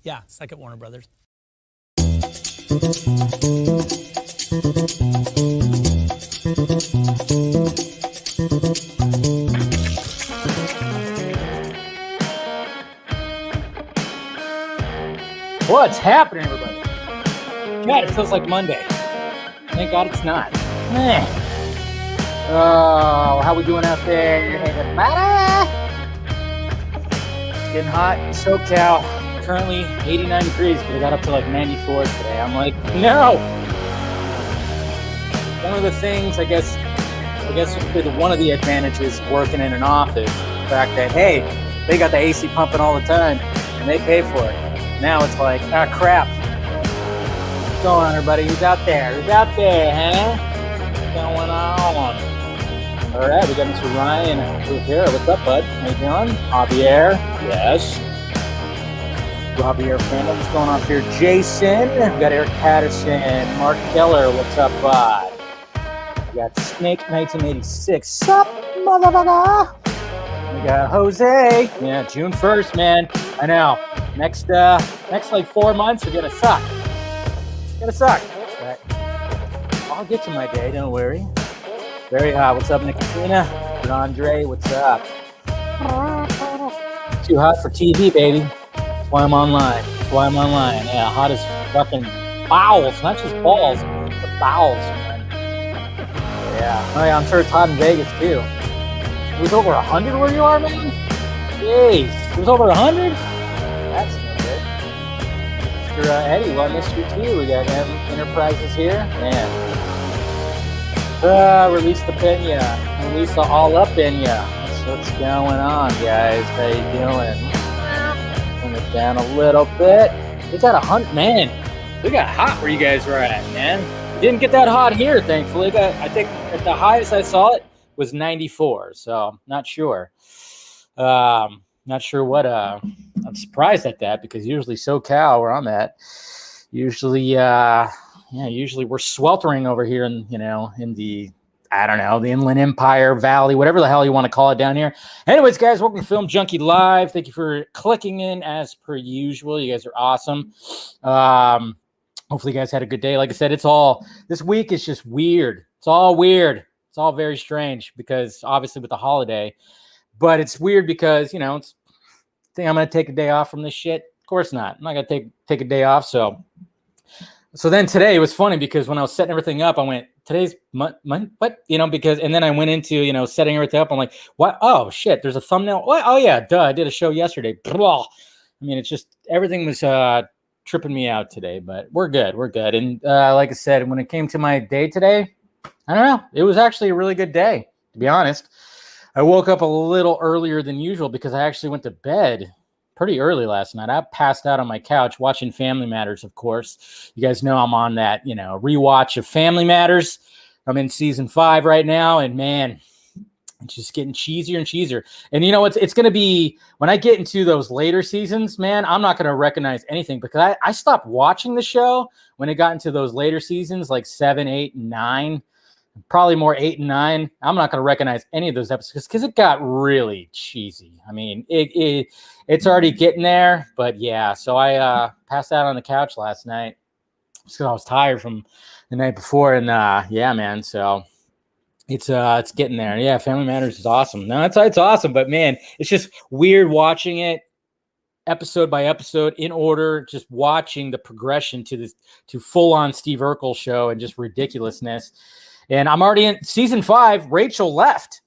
Yeah, second Warner Brothers. What's happening, everybody? God, it feels like Monday. Thank God it's not. Man. Oh, how we doing out there, everybody? It's getting hot in SoCal. Currently 89 degrees, but it got up to like 94 today. I'm like, no. One of the things, I guess one of the advantages of working in an office, the fact that, hey, they got the AC pumping all the time, and they pay for it. Now it's like, ah, crap. What's going on, everybody? Who's out there? Who's out there, huh? What's going on? All right, we got Mr. Ryan here. What's up, bud? How you doing? Javier? Yes. Javier friend. What's going on here? Jason. We got Eric Patterson. Mark Keller. What's up, bud? We got Snake 1986. Sup, motherfucker? We got Jose. Yeah, June 1st, man. I know. Next like 4 months are gonna suck. But I'll get to my day, don't worry. Very hot. What's up, Nicotina? And Andre, what's up? Too hot for TV, baby. That's why I'm online. Yeah, hot as fucking bowels, not just balls, but bowels, man. Yeah. Oh yeah, I'm sure it's hot in Vegas too. It was over 100 where you are, man? Jeez. It was over 100? That's no good. Mr. Eddie, well, I missed you too. We got Enterprises here. Man. Release the pena. Release the all up in ya. What's going on, guys? How you doing? Turn it down a little bit. It got 100, man. We got hot where you guys were at, man. It didn't get that hot here, thankfully. I think at the highest I saw it was 94, so not sure. Not sure what. I'm surprised at that because usually SoCal, where I'm at, usually we're sweltering over here in the, I don't know, the Inland Empire Valley, whatever the hell you want to call it down here. Anyways, guys, welcome to Film Junkie Live. Thank you for clicking in as per usual. You guys are awesome. Hopefully you guys had a good day. Like I said, this week is just weird. It's all weird. It's all very strange because obviously with the holiday, but it's weird because, think I'm going to take a day off from this shit. Of course not. I'm not going to take a day off. So then today it was funny because when I was setting everything up, I went, today's what? Because, and then I went into, setting everything up. I'm like, what? Oh shit. There's a thumbnail. What? Oh yeah. Duh. I did a show yesterday. Blah. I mean, it's just, everything was, tripping me out today, but we're good. And, like I said, when it came to my day today, I don't know. It was actually a really good day, to be honest. I woke up a little earlier than usual because I actually went to bed pretty early last night. I passed out on my couch watching Family Matters, of course. You guys know I'm on that, rewatch of Family Matters. I'm in season 5 right now, and man, it's just getting cheesier and cheesier. And it's going to be, when I get into those later seasons, man, I'm not going to recognize anything because I stopped watching the show when it got into those later seasons, like 7, 8, and 9. Probably more 8 and 9. I'm not going to recognize any of those episodes because it got really cheesy. I mean, it's already getting there, but yeah. So I passed out on the couch last night because I was tired from the night before, and yeah, man. So it's getting there. Yeah, Family Matters is awesome. No, it's awesome, but man, it's just weird watching it episode by episode in order, just watching the progression to full on Steve Urkel show and just ridiculousness. And I'm already in season 5. Rachel left.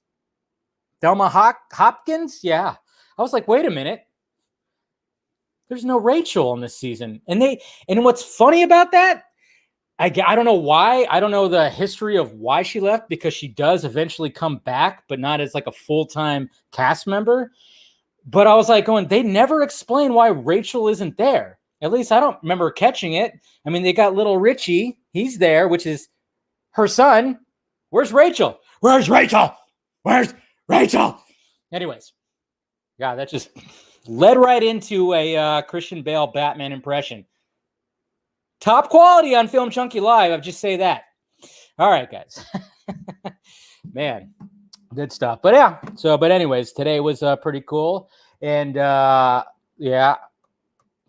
Thelma Hopkins? Yeah. I was like, wait a minute. There's no Rachel in this season. And what's funny about that, I don't know why. I don't know the history of why she left, because she does eventually come back, but not as like a full-time cast member. But I was like they never explain why Rachel isn't there. At least I don't remember catching it. I mean, they got little Richie. He's there, which is her son. Where's Rachel? Where's Rachel? Anyways, yeah, that just led right into a Christian Bale Batman impression. Top quality on Film Junkie Live. I'll just say that. All right, guys. Man, good stuff. But yeah, but anyways, today was pretty cool. And yeah,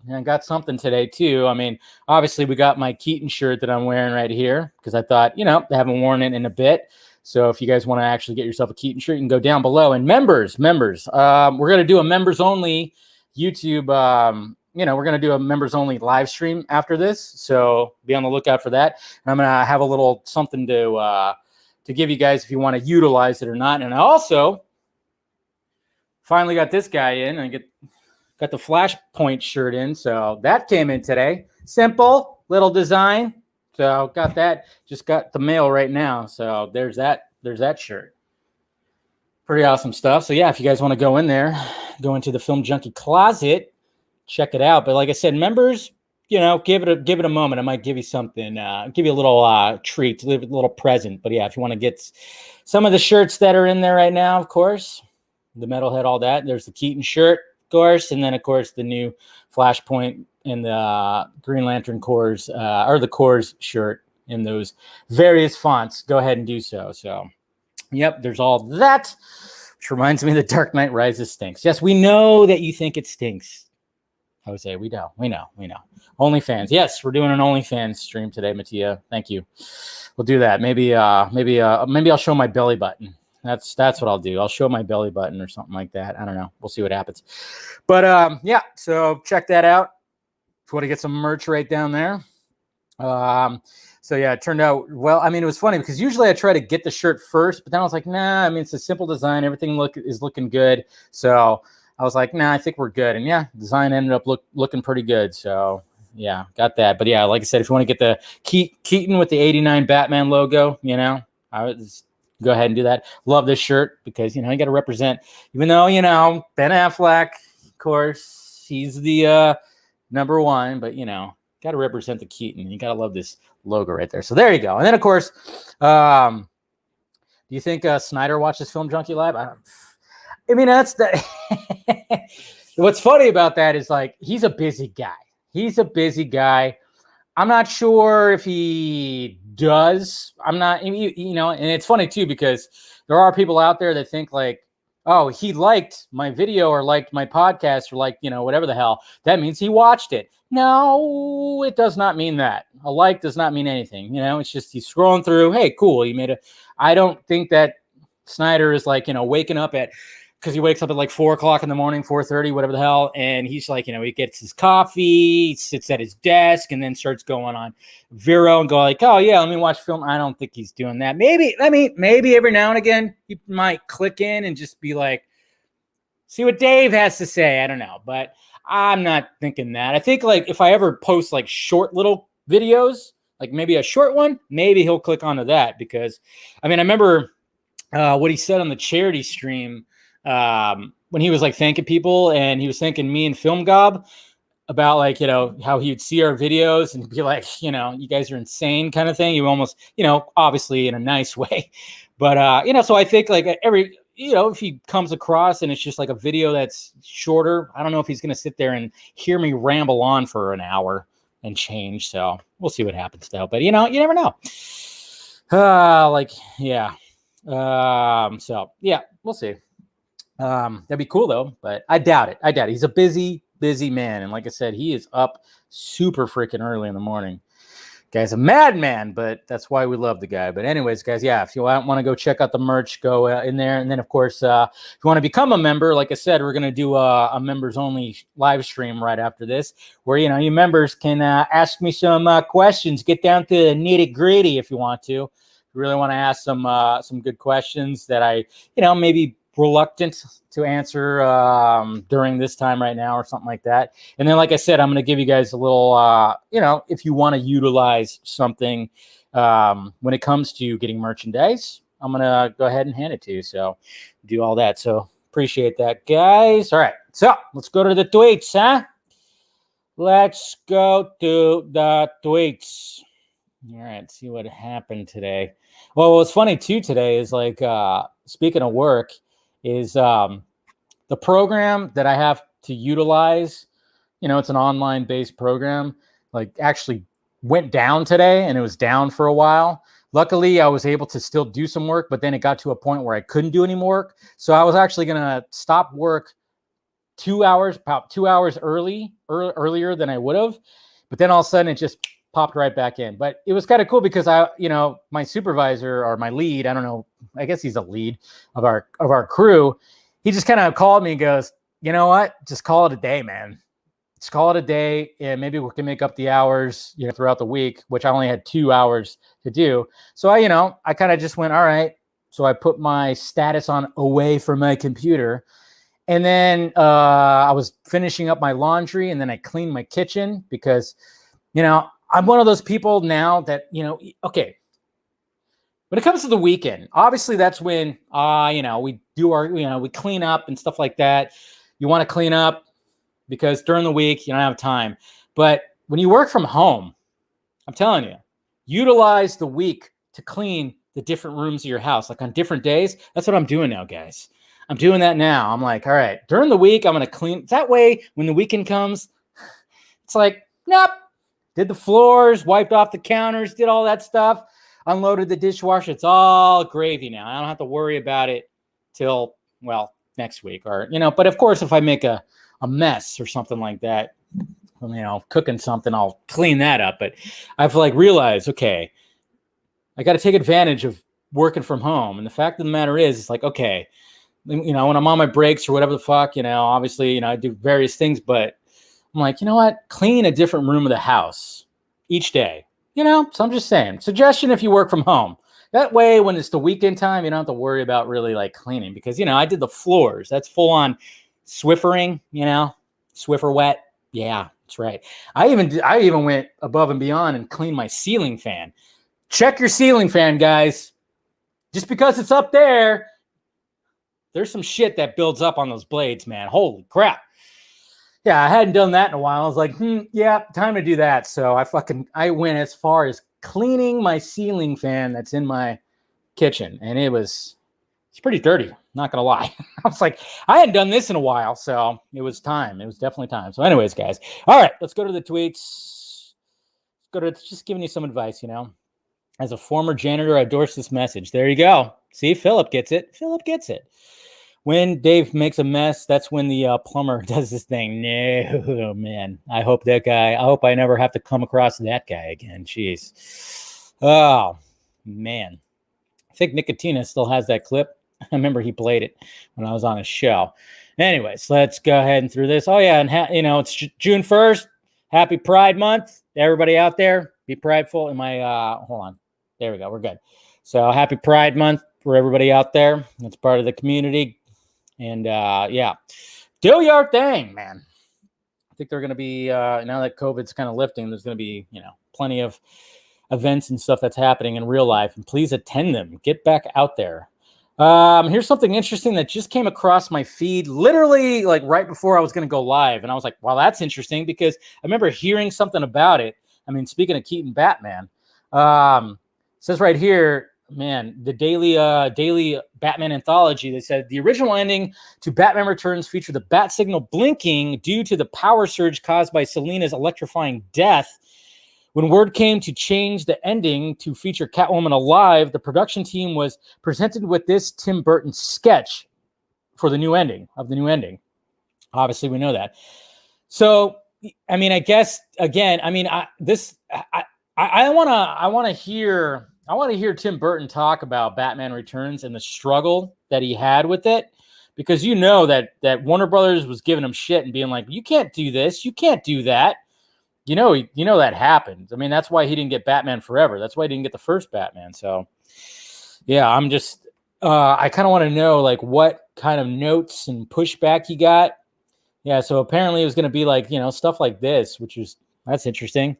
And I got something today too. I mean, obviously we got my Keaton shirt that I'm wearing right here because I thought, I haven't worn it in a bit. So if you guys want to actually get yourself a Keaton shirt, you can go down below. And members, we're going to do a members only YouTube. We're going to do a members only live stream after this. So be on the lookout for that. And I'm going to have a little something to give you guys if you want to utilize it or not. And I also finally got this guy in and got the Flashpoint shirt in. So that came in today. Simple little design. So got that. Just got the mail right now. So there's that shirt. Pretty awesome stuff. So yeah, if you guys want to go in there, go into the Film Junkie closet, check it out. But like I said, members, give it a moment. I might give you something, give you a little treat, a little present. But yeah, if you want to get some of the shirts that are in there right now, of course, the Metalhead, all that. There's the Keaton shirt, of course, and then of course the new Flashpoint and the Green Lantern Corps or the Corps shirt in those various fonts. Go ahead and do so. So, yep, there's all that, which reminds me, The Dark Knight Rises stinks. Yes, we know that you think it stinks. Jose, we know. OnlyFans. Yes, we're doing an OnlyFans stream today, Mattia. Thank you. We'll do that. Maybe I'll show my belly button. That's what I'll do. I'll show my belly button or something like that. I don't know. We'll see what happens. But yeah, so check that out. If you want to get some merch right down there. So yeah, it turned out well. I mean, it was funny because usually I try to get the shirt first, but then I was like, nah, I mean, it's a simple design. Everything is looking good. So I was like, nah, I think we're good. And yeah, design ended up looking pretty good. So yeah, got that. But yeah, like I said, if you want to get the Keaton with the 89 Batman logo, I was go ahead and do that. Love this shirt because, you got to represent, even though, Ben Affleck, of course, he's the number one, but, got to represent the Keaton. You got to love this logo right there. So there you go. And then, of course, do you think Snyder watches Film Junkie Live? I mean, that's the what's funny about that is, like, he's a busy guy. I'm not sure if he does. I'm not, and it's funny too, because there are people out there that think like, oh, he liked my video or liked my podcast or like, whatever the hell. That means he watched it. No, it does not mean that. A like does not mean anything. It's just he's scrolling through. Hey, cool. I don't think that Snyder is like, waking up because he wakes up at like 4 o'clock in the morning, 4:30, whatever the hell. And he's like, he gets his coffee, sits at his desk, and then starts going on Vero and go like, oh yeah, let me watch film. I don't think he's doing that. Maybe every now and again, he might click in and just be like, see what Dave has to say. I don't know, but I'm not thinking that. I think like if I ever post like short little videos, like maybe a short one, maybe he'll click onto that because, I remember what he said on the charity stream when he was like thanking people, and he was thanking me and Film Gob about like, how he would see our videos and be like, you guys are insane kind of thing. You almost, obviously in a nice way, but, so I think like every, if he comes across and it's just like a video that's shorter, I don't know if he's going to sit there and hear me ramble on for an hour and change. So we'll see what happens though, but you never know. Yeah. So yeah, we'll see. That'd be cool though, but I doubt it. He's a busy man. And like I said, he is up super freaking early in the morning. Guy's a madman, but that's why we love the guy. But anyways, guys, yeah, if you want to go check out the merch, go in there. And then, of course, if you want to become a member, like I said, we're going to do a members-only live stream right after this where, you members can ask me some questions, get down to the nitty-gritty if you want to. If you really want to ask some good questions that I, maybe reluctant to answer during this time right now or something like that. And then, like I said, I'm going to give you guys a little, if you want to utilize something when it comes to getting merchandise, I'm going to go ahead and hand it to you. So do all that. So appreciate that, guys. All right. So let's go to the tweets, huh? Let's go to the tweets. All right. See what happened today. Well, what's funny too today is like, speaking of work, is the program that I have to utilize, it's an online based program, like actually went down today, and it was down for a while. Luckily, I was able to still do some work, but then it got to a point where I couldn't do any more work. So I was actually going to stop work about 2 hours earlier than I would have. But then all of a sudden it just popped right back in. But it was kind of cool because my supervisor or my lead, I don't know, I guess he's a lead of our crew. He just kind of called me and goes, you know what? Just call it a day, man. Just call it a day, and maybe we can make up the hours, throughout the week, which I only had 2 hours to do. So I kind of just went, all right. So I put my status on away from my computer, and then I was finishing up my laundry, and then I cleaned my kitchen because, I'm one of those people now that, okay, when it comes to the weekend, obviously that's when, we do we clean up and stuff like that. You want to clean up because during the week, you don't have time. But when you work from home, I'm telling you, utilize the week to clean the different rooms of your house. Like on different days, that's what I'm doing now, guys. I'm doing that now. I'm like, all right, during the week, I'm going to clean. That way, when the weekend comes, it's like, nope. Did the floors, wiped off the counters, did all that stuff, unloaded the dishwasher. It's all gravy now. I don't have to worry about it till, next week. Or, but of course, if I make a mess or something like that, cooking something, I'll clean that up. But I've realized, okay, I got to take advantage of working from home. And the fact of the matter is, it's like, okay, when I'm on my breaks or whatever the fuck, obviously, I do various things, but I'm like, you know what? Clean a different room of the house each day, so I'm just saying, suggestion if you work from home. That way, when it's the weekend time, you don't have to worry about really cleaning because, I did the floors. That's full on Swiffering, Swiffer wet. Yeah, that's right. I even went above and beyond and cleaned my ceiling fan. Check your ceiling fan, guys. Just because it's up there, there's some shit that builds up on those blades, man. Holy crap. Yeah, I hadn't done that in a while. I was like, yeah, time to do that. So I went as far as cleaning my ceiling fan that's in my kitchen. And it's pretty dirty, not going to lie. I was like, I hadn't done this in a while. So it was time. It was definitely time. So anyways, guys. All right, let's go to the tweets. Just giving you some advice, As a former janitor, I endorse this message. There you go. See, Philip gets it. Philip gets it. When Dave makes a mess, that's when the plumber does this thing. No, man. I hope I never have to come across that guy again. Jeez. Oh, man. I think Nicotina still has that clip. I remember he played it when I was on a show. Anyways, let's go ahead and through this. Oh, yeah. And, it's June 1st. Happy Pride Month. Everybody out there, be prideful. Hold on. There we go. We're good. So happy Pride Month for everybody out there. That's part of the community. And, do your thing, man. I think they're going to be, now that COVID's kind of lifting, there's going to be, plenty of events and stuff that's happening in real life. And please attend them. Get back out there. Here's something interesting that just came across my feed literally right before I was going to go live. And I was like, wow, that's interesting because I remember hearing something about it. I mean, speaking of Keaton Batman, it says right here, man, the daily Batman anthology, they said the original ending to Batman Returns featured the bat signal blinking due to the power surge caused by Selina's electrifying death. When word came to change the ending to feature Catwoman alive, the production team was presented with this Tim Burton sketch for the new ending. Obviously, we know that. So, I mean, I guess again, I mean, I want to hear Tim Burton talk about Batman Returns and the struggle that he had with it, because that Warner Brothers was giving him shit and being like, you can't do this, you can't do that. That happened. I mean, that's why he didn't get Batman Forever. That's why he didn't get the first Batman. So, yeah, I'm just, I kind of want to know, what kind of notes and pushback he got. Yeah, so apparently it was going to be stuff like this, that's interesting.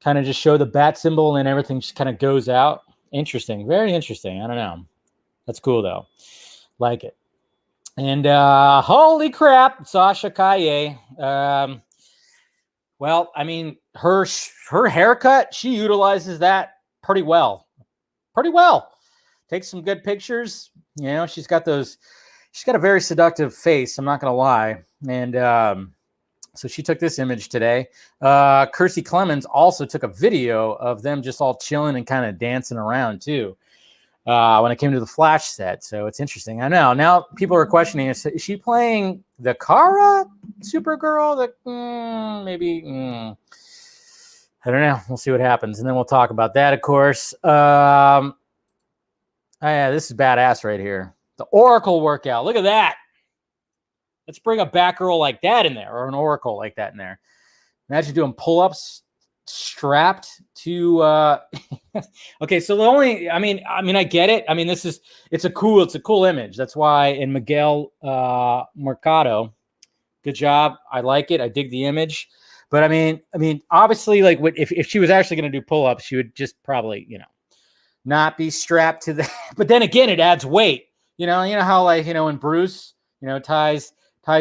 Kind of just show the bat symbol and everything just kind of goes out. Interesting. Very interesting. I don't know. That's cool, though. Like it. And holy crap, Sasha Kaye. Well, I mean, her haircut, she utilizes that pretty well. Takes some good pictures. She's got a very seductive face. I'm not going to lie. And so she took this image today. Kirstie Clemens also took a video of them just all chilling and kind of dancing around too when it came to the Flash set. So it's interesting. I know. Now people are questioning, is she playing the Kara Supergirl, maybe. I don't know. We'll see what happens, and then we'll talk about that, of course. Oh, yeah, this is badass right here. The Oracle workout. Look at that. Let's bring a Batgirl like that in there, or an Oracle like that in there. Imagine doing pull-ups strapped to. Okay, so the only, I mean, I get it. I mean, it's a cool image. That's why in Miguel Mercado, good job. I like it. I dig the image. But I mean, obviously, like, if she was actually going to do pull-ups, she would just probably, not be strapped to that. But then again, it adds weight. You know how, like, when Bruce, ties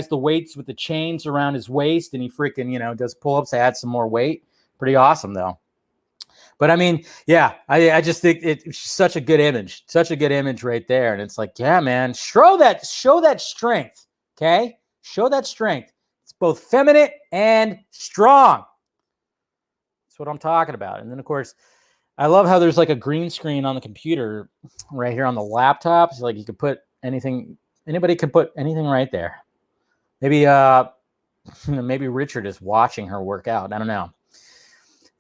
the weights with the chains around his waist, and he freaking, does pull-ups to add some more weight. Pretty awesome, though. But I mean, yeah, I just think it's such a good image right there. And it's like, yeah, man, show that strength. Okay, show that strength. It's both feminine and strong. That's what I'm talking about. And then, of course, I love how there's like a green screen on the computer right here on the laptop. So, like, you could put anything. Anybody could put anything right there. Maybe maybe Richard is watching her work out. I don't know.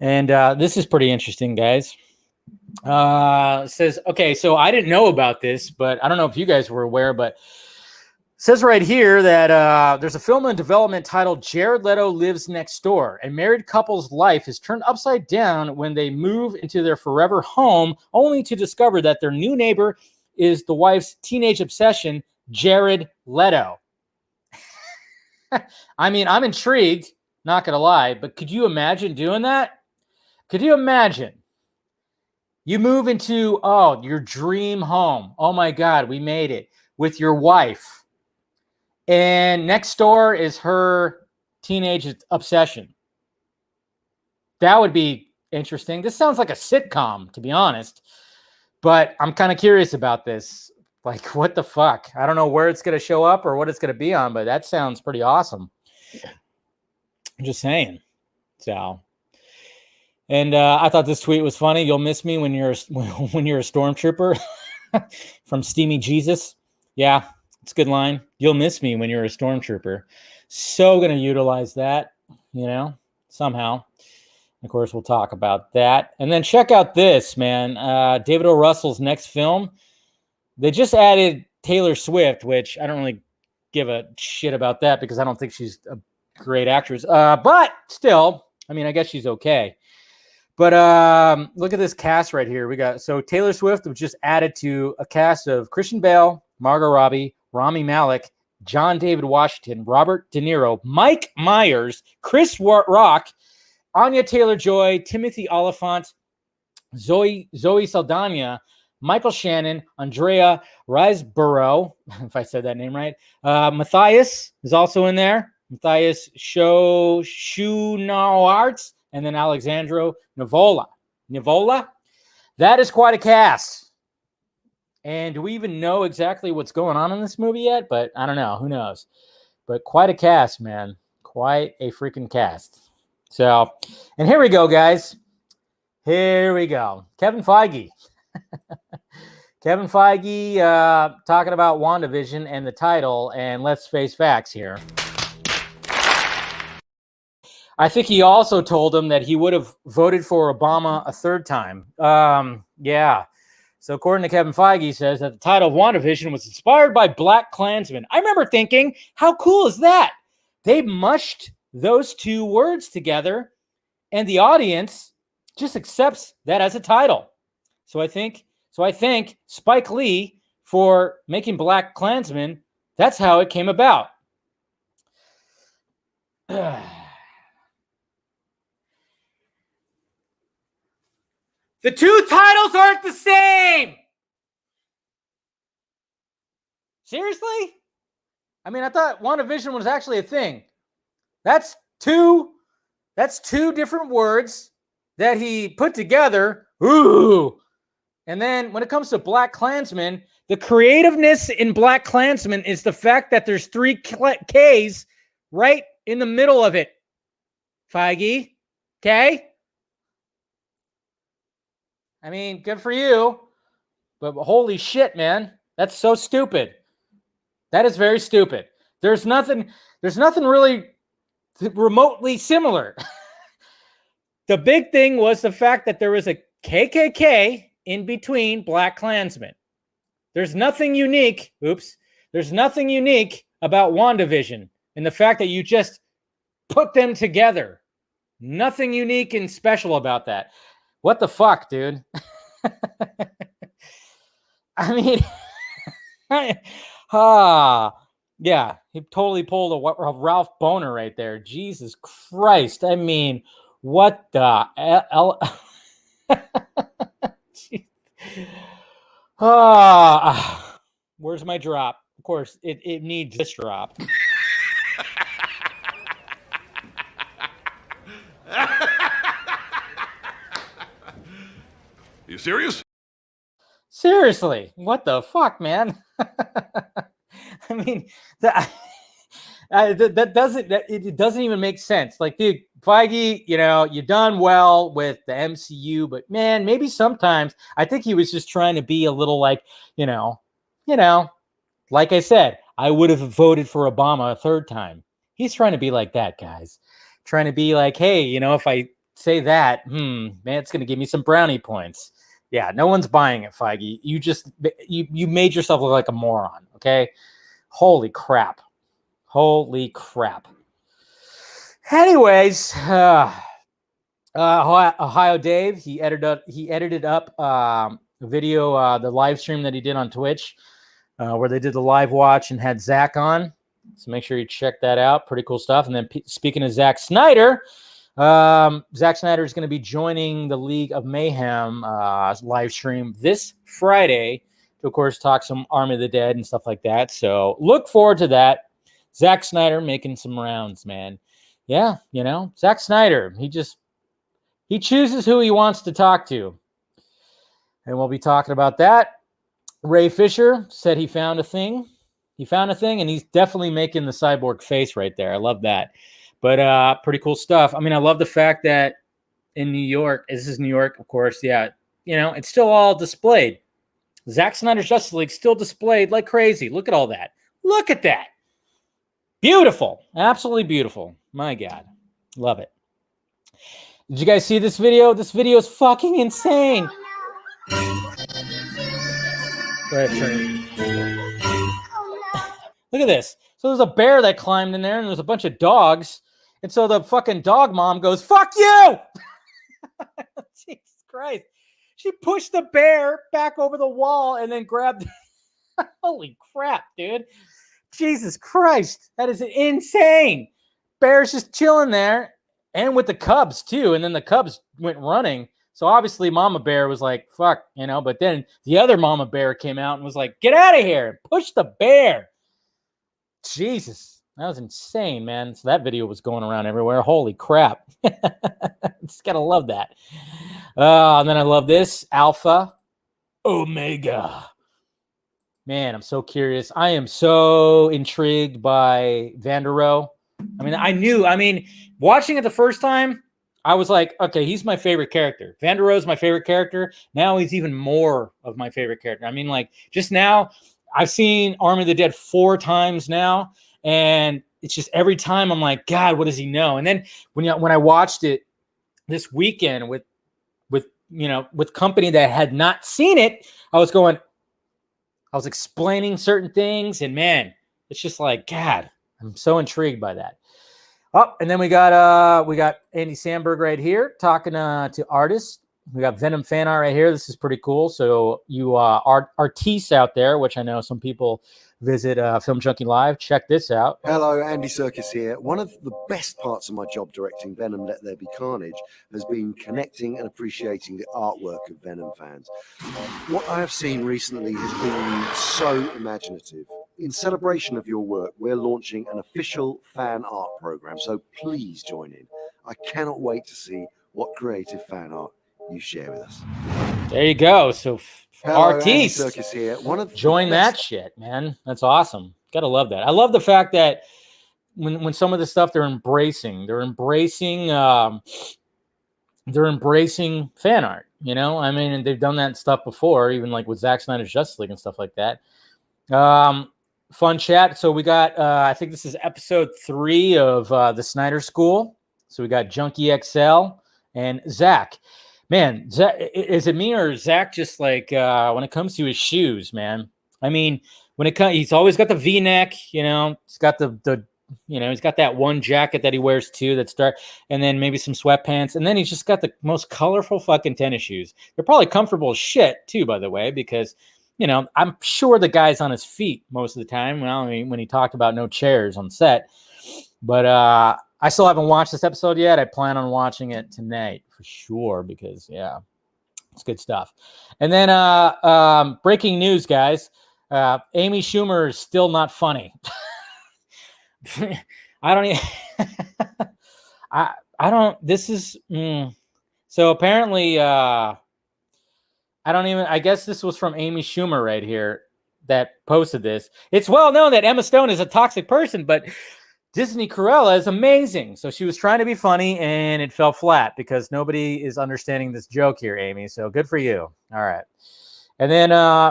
And this is pretty interesting, guys. It says, okay, so I didn't know about this, but I don't know if you guys were aware, but it says right here that there's a film in development titled Jared Leto Lives Next Door. A married couple's life is turned upside down when they move into their forever home, only to discover that their new neighbor is the wife's teenage obsession, Jared Leto. I mean, I'm intrigued, not going to lie, but could you imagine doing that? Could you imagine? You move into, your dream home. Oh my God, we made it, with your wife. And next door is her teenage obsession. That would be interesting. This sounds like a sitcom, to be honest. But I'm kind of curious about this. Like, what the fuck? I don't know where it's going to show up or what it's going to be on, but that sounds pretty awesome. I'm just saying. So, and I thought this tweet was funny. You'll miss me when you're a stormtrooper from Steamy Jesus. Yeah, it's a good line. You'll miss me when you're a stormtrooper. So going to utilize that, somehow. Of course, we'll talk about that. And then check out this, man. David O. Russell's next film. They just added Taylor Swift, which I don't really give a shit about that because I don't think she's a great actress. But still, I mean, I guess she's okay. But look at this cast right here. So Taylor Swift was just added to a cast of Christian Bale, Margot Robbie, Rami Malek, John David Washington, Robert De Niro, Mike Myers, Chris Rock, Anya Taylor-Joy, Timothy Olyphant, Zoe Saldana, Michael Shannon, Andrea Riseborough, if I said that name right. Matthias is also in there. Matthias Schoenaerts, and then Alexandro Nivola. That is quite a cast. And do we even know exactly what's going on in this movie yet? But I don't know. Who knows? But quite a cast, man. Quite a freaking cast. So, and here we go, guys. Here we go. Kevin Feige. Kevin Feige talking about WandaVision and the title, and let's face facts here. I think he also told him that he would have voted for Obama a third time. Yeah. So according to Kevin Feige, he says that the title of WandaVision was inspired by Black Klansman. I remember thinking, how cool is that? They mushed those two words together, and the audience just accepts that as a title. So I think Spike Lee, for making Black Klansman, that's how it came about. The two titles aren't the same. Seriously? I mean, I thought WandaVision was actually a thing. That's two different words that he put together. Ooh. And then when it comes to Black Klansman, the creativeness in Black Klansman is the fact that there's three Ks right in the middle of it. Feige. Okay? I mean, good for you. But holy shit, man. That's so stupid. That is very stupid. There's nothing really remotely similar. The big thing was the fact that there was a KKK in between Black Klansmen. There's nothing unique. There's nothing unique about WandaVision and the fact that you just put them together. Nothing unique and special about that. What the fuck, dude? I mean, yeah, he totally pulled a Ralph Boner right there. Jesus Christ. I mean, what the where's my drop? Of course, it needs this drop. You serious? Seriously, what the fuck, man? I mean, it doesn't even make sense. Like, dude, Feige, you done well with the MCU, but man, maybe sometimes I think he was just trying to be a little like, like I said, I would have voted for Obama a third time. He's trying to be like that, guys. Trying to be like, hey, if I say that, man, it's going to give me some brownie points. Yeah, no one's buying it, Feige. You made yourself look like a moron, okay? Holy crap. Anyways, Ohio Dave, he edited up a video, the live stream that he did on Twitch, where they did the live watch and had Zack on. So make sure you check that out. Pretty cool stuff. And then speaking of Zack Snyder, Zack Snyder is going to be joining the League of Mayhem live stream this Friday to, of course, talk some Army of the Dead and stuff like that. So look forward to that. Zack Snyder making some rounds, man. Yeah, Zack Snyder, he chooses who he wants to talk to. And we'll be talking about that. Ray Fisher said he found a thing. And he's definitely making the cyborg face right there. I love that. But pretty cool stuff. I mean, I love the fact that in New York, this is New York, of course, yeah, it's still all displayed. Zack Snyder's Justice League still displayed like crazy. Look at all that. Look at that. Beautiful. Absolutely beautiful. My God. Love it. Did you guys see this video? This video is fucking insane. Go ahead, turn. Look at this. So there's a bear that climbed in there, and there's a bunch of dogs. And so the fucking dog mom goes, "Fuck you!" Jesus Christ. She pushed the bear back over the wall and then grabbed. Holy crap, dude. Jesus Christ. That is insane. Bear's just chilling there, and with the cubs, too. And then the cubs went running. So obviously Mama Bear was like, fuck, But then the other Mama Bear came out and was like, "Get out of here. Push the bear." Jesus. That was insane, man. So that video was going around everywhere. Holy crap. Just gotta love that. And then I love this. Alpha Omega. Man, I'm so curious. I am so intrigued by Vander Rohe. I mean, watching it the first time, I was like, okay, he's my favorite character. Vander Rohe's my favorite character. Now he's even more of my favorite character. I mean, like, just now, I've seen Army of the Dead 4 times now. And it's just every time I'm like, God, what does he know? And then when I watched it this weekend with company that had not seen it, I was explaining certain things, and man, it's just like, God, I'm so intrigued by that. Oh, and then we got Andy Samberg right here talking to artists. We got Venom fan art right here. This is pretty cool. So you artists out there, which I know some people visit Film Junkie Live. Check this out. Hello, Andy Serkis here. One of the best parts of my job directing Venom Let There Be Carnage has been connecting and appreciating the artwork of Venom fans. What I have seen recently has been so imaginative. In celebration of your work, we're launching an official fan art program, so please join in. I cannot wait to see what creative fan art you share with us. There you go. So artists, Circus here. Join that shit, man. That's awesome. Gotta love that. I love the fact that when some of the stuff they're embracing fan art. I mean, and they've done that stuff before, even like with Zack Snyder's Justice League and stuff like that. fun chat. So we got, I think this is episode 3 of the Snyder School. So we got Junkie XL and Zach. Man, Zach, is it me or Zach just like when it comes to his shoes, man? I mean, when it comes, he's always got the V-neck, you know, he's got the he's got that one jacket that he wears too that's dark, and then maybe some sweatpants, and then he's just got the most colorful fucking tennis shoes. They're probably comfortable as shit too, by the way, because I'm sure the guy's on his feet most of the time. Well, I mean, when he talked about no chairs on set, but I still haven't watched this episode yet. I plan on watching it tonight for sure because it's good stuff. And then breaking news, guys. Amy Schumer is still not funny. I don't even I don't this is so apparently I guess this was from Amy Schumer right here that posted this. It's well known that Emma Stone is a toxic person, but Disney Cruella is amazing. So she was trying to be funny and it fell flat because nobody is understanding this joke here, Amy. So good for you. All right. And then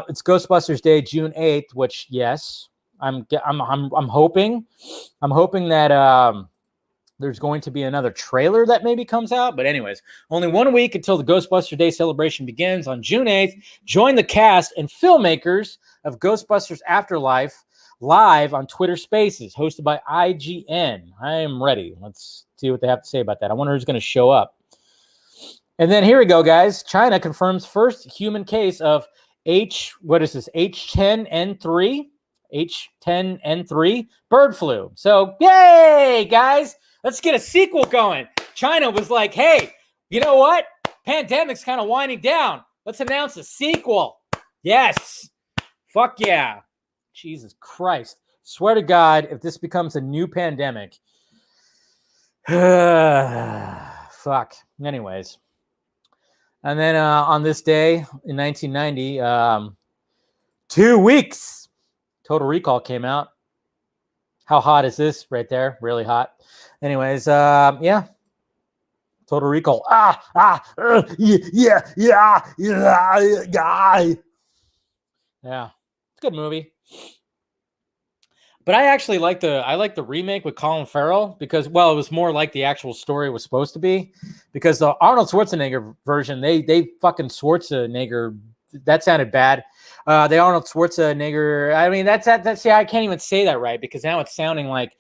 it's Ghostbusters Day, June 8th, which yes, I'm hoping that there's going to be another trailer that maybe comes out. But anyways, only 1 week until the Ghostbusters Day celebration begins on June 8th. Join the cast and filmmakers of Ghostbusters Afterlife live on Twitter Spaces, hosted by IGN. I am ready. Let's see what they have to say about that. I wonder who's going to show up. And then here we go, guys. China confirms first human case of H10N3 bird flu. So, yay, guys. Let's get a sequel going. China was like, hey, you know what? Pandemic's kind of winding down. Let's announce a sequel. Yes. Fuck yeah. Jesus Christ. Swear to God, if this becomes a new pandemic. Fuck. Anyways. And then on this day in 1990, 2 weeks, Total Recall came out. How hot is this right there? Really hot. Anyways, yeah. Total Recall. Yeah. It's a good movie. But I actually like the remake with Colin Farrell because, well, it was more like the actual story was supposed to be. Because the Arnold Schwarzenegger version, they fucking Schwarzenegger, that sounded bad. The Arnold Schwarzenegger, I mean, that's see, I can't even say that right because now it's sounding like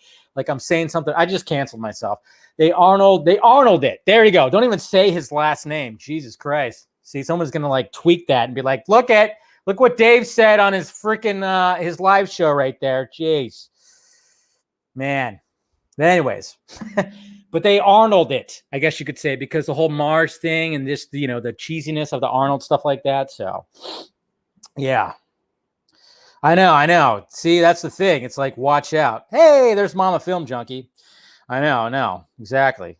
I'm saying something. I just canceled myself. They Arnold it. There you go. Don't even say his last name. Jesus Christ. See, someone's gonna like tweak that and be like, look what Dave said on his freaking his live show right there. Jeez. Man. But anyways. But they Arnold it, I guess you could say, because the whole Mars thing and this, the cheesiness of the Arnold stuff like that. So, yeah. I know. See, that's the thing. It's like, watch out. Hey, there's Mama Film Junkie. I know. Exactly.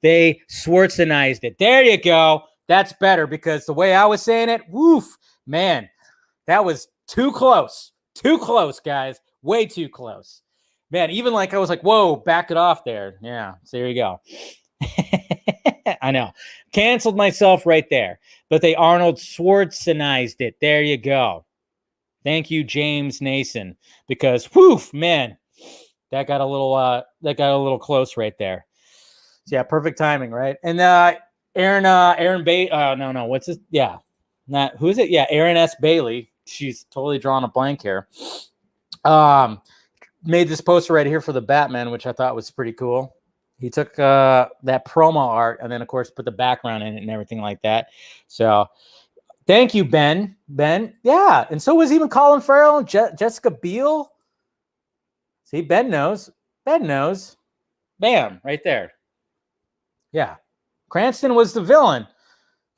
They Schwarzenized it. There you go. That's better because the way I was saying it, woof, man, that was too close. Too close, guys. Way too close. Man, even like I was like, whoa, back it off there. Yeah, so there you go. I know. Canceled myself right there. But they Arnold Schwarzenized it. There you go. Thank you, James Nason. Because, woof, man, that got a little close right there. So, yeah, perfect timing, right? And Aaron Bailey. No, what's this? Yeah. Who is it? Yeah, Aaron S. Bailey. She's totally drawn a blank here. Made this poster right here for the Batman, which I thought was pretty cool. He took that promo art and then, of course, put the background in it and everything like that. So, thank you, Ben. Ben, yeah. And so was even Colin Farrell and Jessica Biel. See, Ben knows. Bam, right there. Yeah. Cranston was the villain.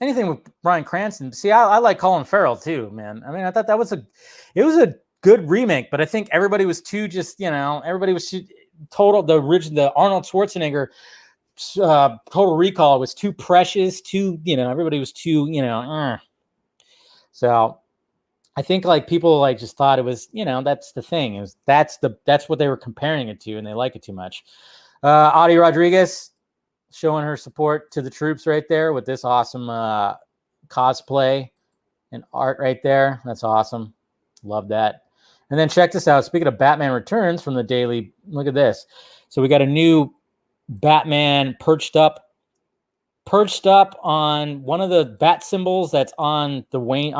Anything with Bryan Cranston. See, I like Colin Farrell too, man. I mean, I thought it was a good remake, but I think everybody was too the Arnold Schwarzenegger Total Recall was too precious, everybody was too, So I think like people like just thought it was, that's the thing. That's what they were comparing it to, and they like it too much. Audie Rodriguez showing her support to the troops right there with this awesome cosplay and art right there. That's awesome. Love that. And then check this out. Speaking of Batman Returns from the Daily, look at this. So we got a new Batman perched up on one of the bat symbols that's on the Wayne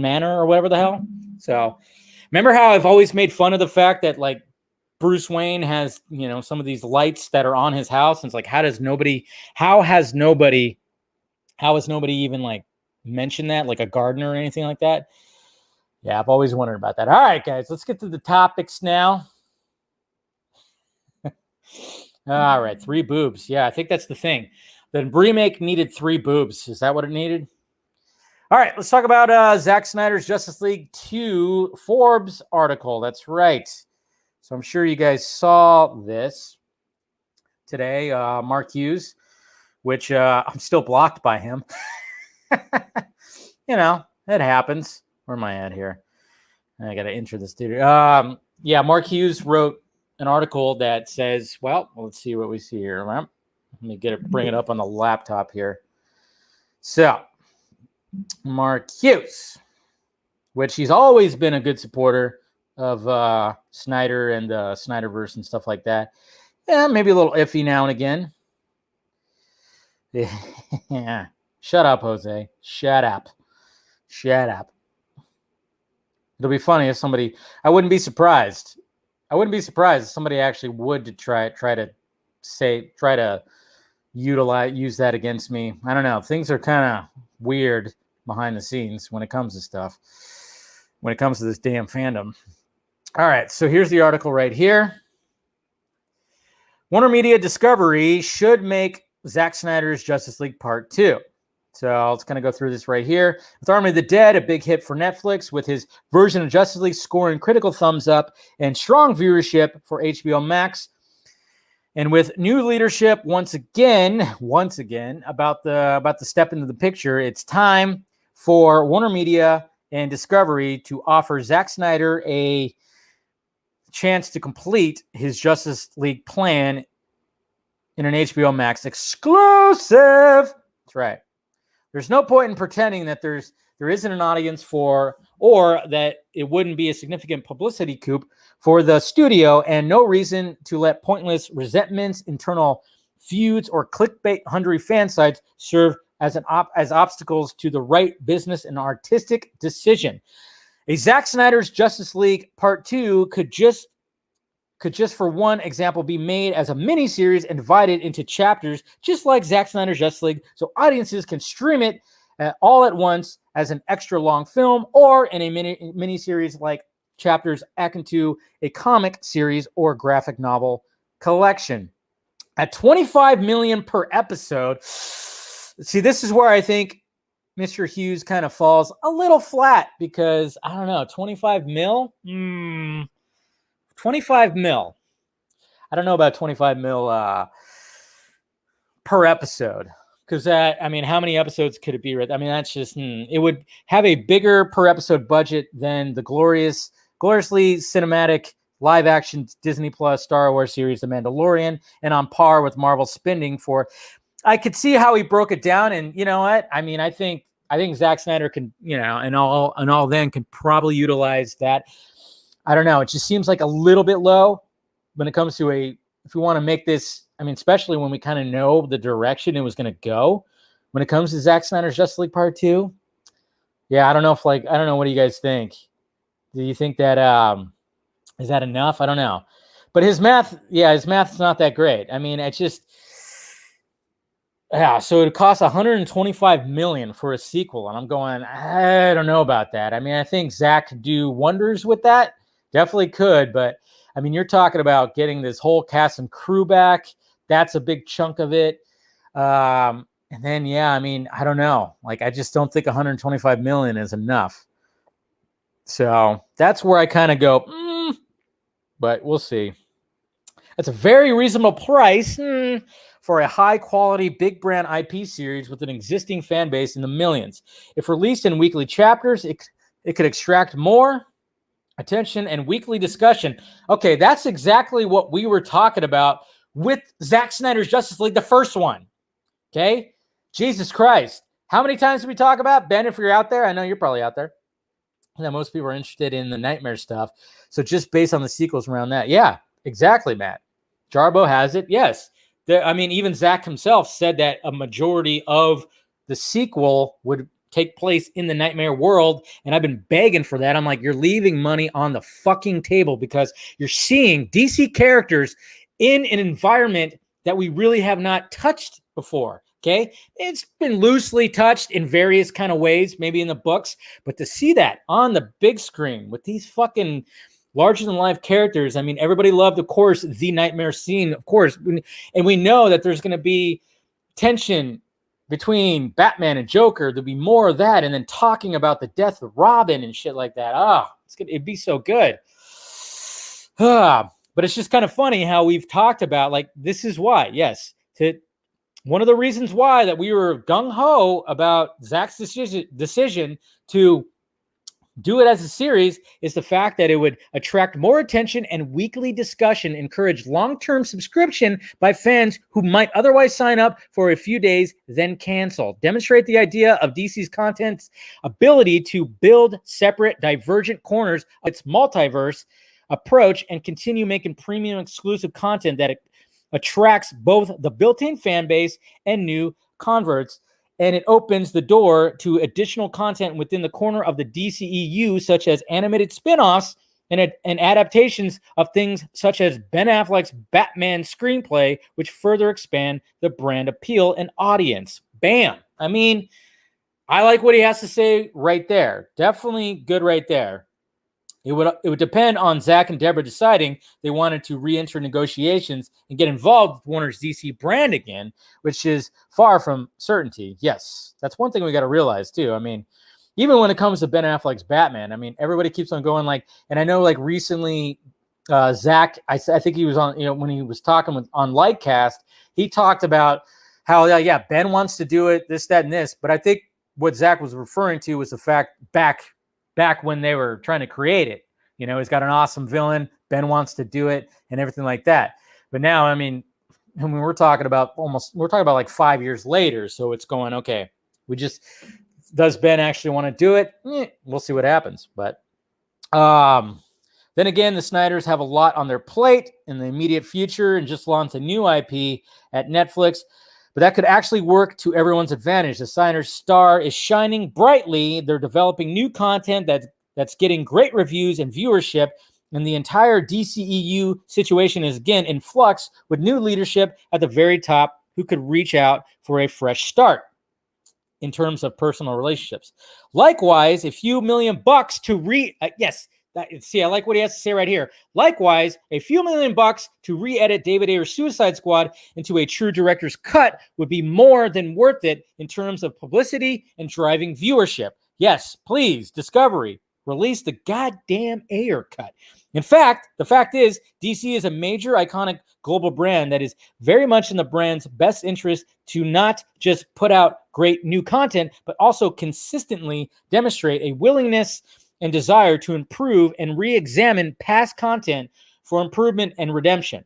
Manor or whatever the hell. So remember how I've always made fun of the fact that like Bruce Wayne has, you know, some of these lights that are on his house. And it's like, how has nobody even like mentioned that, like a gardener or anything like that? Yeah, I've always wondered about that. All right, guys, let's get to the topics now. All right, 3 boobs. Yeah, I think that's the thing. The remake needed 3 boobs. Is that what it needed? All right, let's talk about Zack Snyder's Justice League 2 Forbes article. That's right. So I'm sure you guys saw this today. Mark Hughes, which I'm still blocked by him. You know, it happens. Where am I at here? I got to enter this dude. Yeah, Mark Hughes wrote an article that says, well, let's see what we see here. Let me bring it up on the laptop here. So, Mark Hughes, which he's always been a good supporter of Snyder and the Snyderverse and stuff like that. Yeah, maybe a little iffy now and again. Yeah. Shut up, Jose. Shut up. It'll be funny if somebody. I wouldn't be surprised if somebody actually would try to use that against me. I don't know. Things are kind of weird behind the scenes when it comes to stuff. When it comes to this damn fandom. All right, so here's the article right here. Warner Media Discovery should make Zack Snyder's Justice League Part 2. So let's kind of go through this right here. With Army of the Dead, a big hit for Netflix, with his version of Justice League scoring critical thumbs up and strong viewership for HBO Max. And with new leadership once again about the step into the picture, it's time for Warner Media and Discovery to offer Zack Snyder a chance to complete his Justice League plan in an HBO Max exclusive. That's right. There's no point in pretending that there isn't an audience for, or that it wouldn't be a significant publicity coup for the studio, and no reason to let pointless resentments, internal feuds, or clickbait-hungry fan sites serve as obstacles to the right business and artistic decision. A Zack Snyder's Justice League Part 2 could just for one example be made as a mini-series and divided into chapters, just like Zack Snyder's Justice League, so audiences can stream it all at once as an extra long film, or in a mini-series like chapters akin to a comic series or graphic novel collection. At $25 million per episode, see, this is where I think Mr. Hughes kind of falls a little flat, because I don't know, 25 mil? 25 mil. I don't know about 25 mil per episode. Because how many episodes could it be? I mean, that's just, it would have a bigger per episode budget than the gloriously cinematic live action Disney Plus Star Wars series, The Mandalorian, and on par with Marvel's spending for. I could see how he broke it down, and you know what? I mean, I think Zack Snyder can, and all then can probably utilize that. I don't know. It just seems like a little bit low when it comes to if we want to make this, especially when we kind of know the direction it was going to go when it comes to Zack Snyder's Justice League Part 2. Yeah, I don't know I don't know. What do you guys think? Do you think that, is that enough? I don't know. But his math's not that great. It's just, yeah, so it costs $125 million for a sequel. And I'm going, I don't know about that. I think Zack could do wonders with that. Definitely could. But, you're talking about getting this whole cast and crew back. That's a big chunk of it. And then, I don't know. I just don't think $125 million is enough. So that's where I kind of go, but we'll see. That's a very reasonable price for a high-quality, big-brand IP series with an existing fan base in the millions. If released in weekly chapters, it could extract more attention and weekly discussion. Okay, that's exactly what we were talking about with Zack Snyder's Justice League, the first one. Okay? Jesus Christ. How many times did we talk about? Ben, if you're out there, I know you're probably out there. that most people are interested in the Nightmare stuff. So just based on the sequels around that, yeah, exactly, Matt. Jarbo has it, yes. I mean, even Zack himself said that a majority of the sequel would take place in the Nightmare world, and I've been begging for that. I'm like, you're leaving money on the fucking table because you're seeing DC characters in an environment that we really have not touched before. Okay, it's been loosely touched in various kind of ways, maybe in the books, but to see that on the big screen with these fucking larger than life characters, I mean, everybody loved, of course, the Nightmare scene, of course, and we know that there's going to be tension between Batman and Joker. There'll be more of that, and then talking about the death of Robin and shit like that. It'd be so good. But it's just kind of funny how we've talked about, like, this is why, yes, one of the reasons why that we were gung-ho about Zack's decision to do it as a series is the fact that it would attract more attention and weekly discussion, encourage long-term subscription by fans who might otherwise sign up for a few days, then cancel. Demonstrate the idea of DC's content's ability to build separate, divergent corners of its multiverse approach and continue making premium exclusive content that attracts both the built-in fan base and new converts, and it opens the door to additional content within the corner of the DCEU, such as animated spin-offs and adaptations of things such as Ben Affleck's Batman screenplay, which further expand the brand appeal and audience. Bam! I mean, I like what he has to say right there. Definitely good right there. It would depend on Zack and Deborah deciding they wanted to re-enter negotiations and get involved with Warner's DC brand again, which is far from certainty. Yes, that's one thing we got to realize too. I mean, even when it comes to Ben Affleck's Batman, I mean, everybody keeps on going like, and I know like recently, Zack, I think he was on, when he was talking on Lightcast, he talked about how, yeah, Ben wants to do it, this, that, and this. But I think what Zack was referring to was the fact back when they were trying to create it. He's got an awesome villain. Ben wants to do it and everything like that. But now, I mean, we're talking about like 5 years later. So it's going, okay, does Ben actually want to do it? We'll see what happens. But then again, the Snyders have a lot on their plate in the immediate future and just launched a new IP at Netflix. But that could actually work to everyone's advantage. The Snyder star is shining brightly. They're developing new content that's getting great reviews and viewership. And the entire DCEU situation is, again, in flux with new leadership at the very top who could reach out for a fresh start in terms of personal relationships. Likewise, a few $million to I like what he has to say right here. Likewise, a few $million to re-edit David Ayer's Suicide Squad into a true director's cut would be more than worth it in terms of publicity and driving viewership. Yes, please, Discovery, release the goddamn Ayer cut. In fact, the fact is, DC is a major, iconic global brand that is very much in the brand's best interest to not just put out great new content, but also consistently demonstrate a willingness and desire to improve and re-examine past content for improvement and redemption.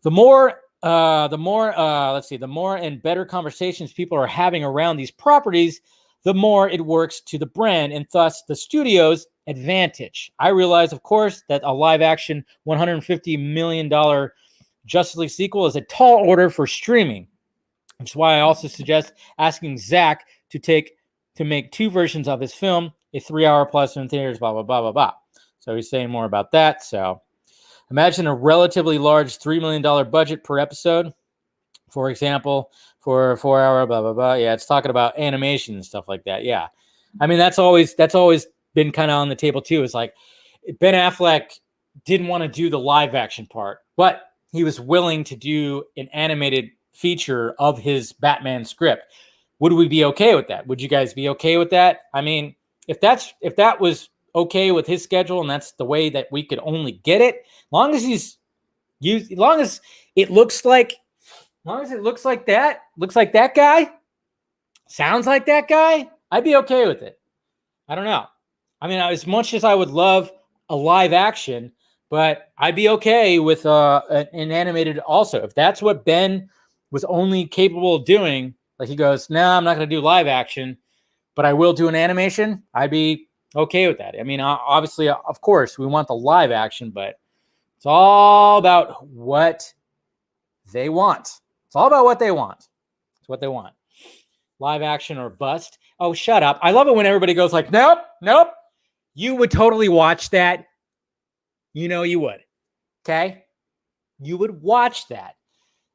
The more and better conversations people are having around these properties, the more it works to the brand and thus the studio's advantage. I realize, of course, that a live-action $150 million Justice League sequel is a tall order for streaming, which is why I also suggest asking Zack to make two versions of his film, a 3-hour plus in theaters, blah, blah, blah, blah, blah. So he's saying more about that. So imagine a relatively large $3 million budget per episode, for example, for a 4-hour, blah, blah, blah. Yeah, it's talking about animation and stuff like that. Yeah. I mean, that's always been kind of on the table too. It's like Ben Affleck didn't want to do the live action part, but he was willing to do an animated feature of his Batman script. Would we be okay with that? Would you guys be okay with that? I mean, if that was okay with his schedule and that's the way that we could only get it, as long as it looks like that guy, sounds like that guy, I'd be okay with it. I don't know. I mean, as much as I would love a live action, but I'd be okay with an animated also. If that's what Ben was only capable of doing, like he goes, no, I'm not going to do live action, but I will do an animation, I'd be okay with that. I mean, obviously, of course, we want the live action, but it's all about what they want. It's all about what they want. It's what they want. Live action or bust. Oh, shut up. I love it when everybody goes like, nope, nope. You would totally watch that. You know you would. Okay? You would watch that.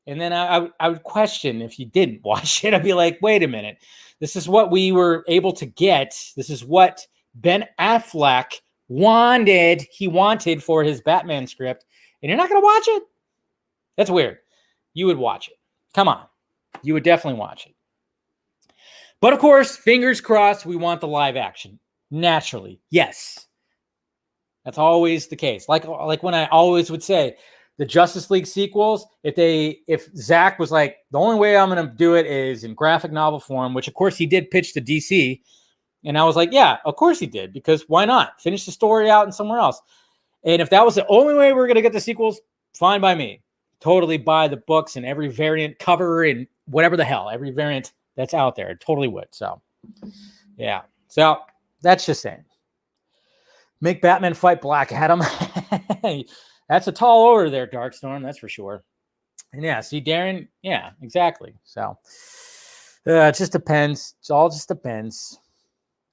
And then I would question if you didn't watch it. I'd be like, wait a minute. This is what we were able to get. This is what Ben Affleck wanted. He wanted for his Batman script. And you're not going to watch it? That's weird. You would watch it. Come on. You would definitely watch it. But of course, fingers crossed, we want the live action. Naturally. Yes. That's always the case. Like when I always would say, the Justice League sequels, if Zack was like, the only way I'm going to do it is in graphic novel form, which of course he did pitch to DC. And I was like, yeah, of course he did, because why not? Finish the story out in somewhere else. And if that was the only way we were going to get the sequels, fine by me. Totally buy the books and every variant cover and whatever the hell, every variant that's out there. I totally would. So, yeah. So that's just saying. Make Batman fight Black Adam. That's a tall order there, Darkstorm. That's for sure. And yeah, see, Darren. Yeah, exactly. So it just depends. It all just depends.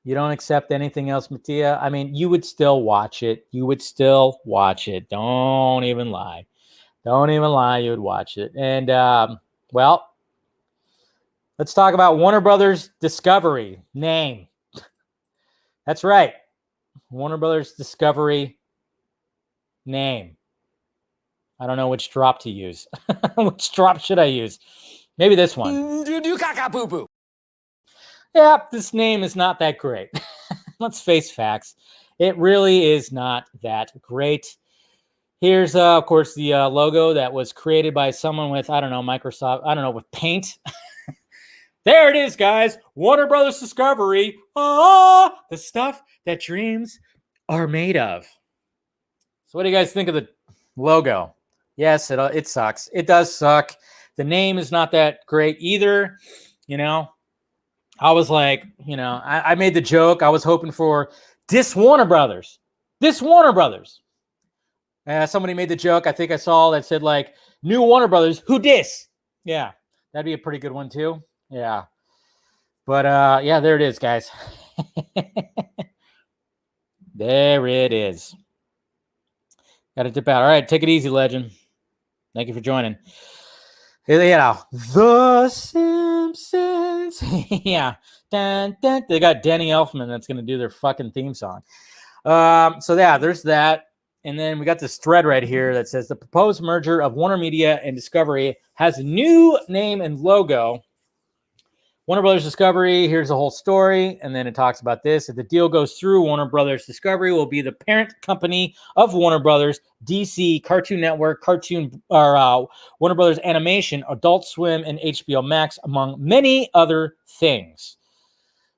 You don't accept anything else, Mattia. I mean, you would still watch it. You would still watch it. Don't even lie. Don't even lie. You would watch it. And, well, let's talk about Warner Brothers Discovery. Name. That's right. Warner Brothers Discovery. Name. I don't know which drop to use. Which drop should I use? Maybe this one. Yeah, this name is not that great. Let's face facts. It really is not that great. Here's, of course, the logo that was created by someone with, I don't know, Microsoft, I don't know, with paint. There it is, guys. Warner Brothers Discovery. The stuff that dreams are made of. So what do you guys think of the logo? Yes, it sucks. It does suck. The name is not that great either. You know, I was like, you know, I made the joke. I was hoping for Dis Warner Brothers. Dis Warner Brothers. Somebody made the joke. I think I saw that said like, new Warner Brothers. Who dis? Yeah, that'd be a pretty good one too. Yeah. But yeah, there it is, guys. There it is. Got to dip out. All right, take it easy, legend. Thank you for joining. You know, The Simpsons. Yeah. Dun, dun. They got Danny Elfman that's going to do their fucking theme song. So yeah, there's that. And then we got this thread right here that says the proposed merger of Warner Media and Discovery has a new name and logo. Warner Brothers Discovery, here's the whole story. And then it talks about this. If the deal goes through, Warner Brothers Discovery will be the parent company of Warner Brothers, DC, Cartoon Network, Warner Brothers Animation, Adult Swim, and HBO Max, among many other things.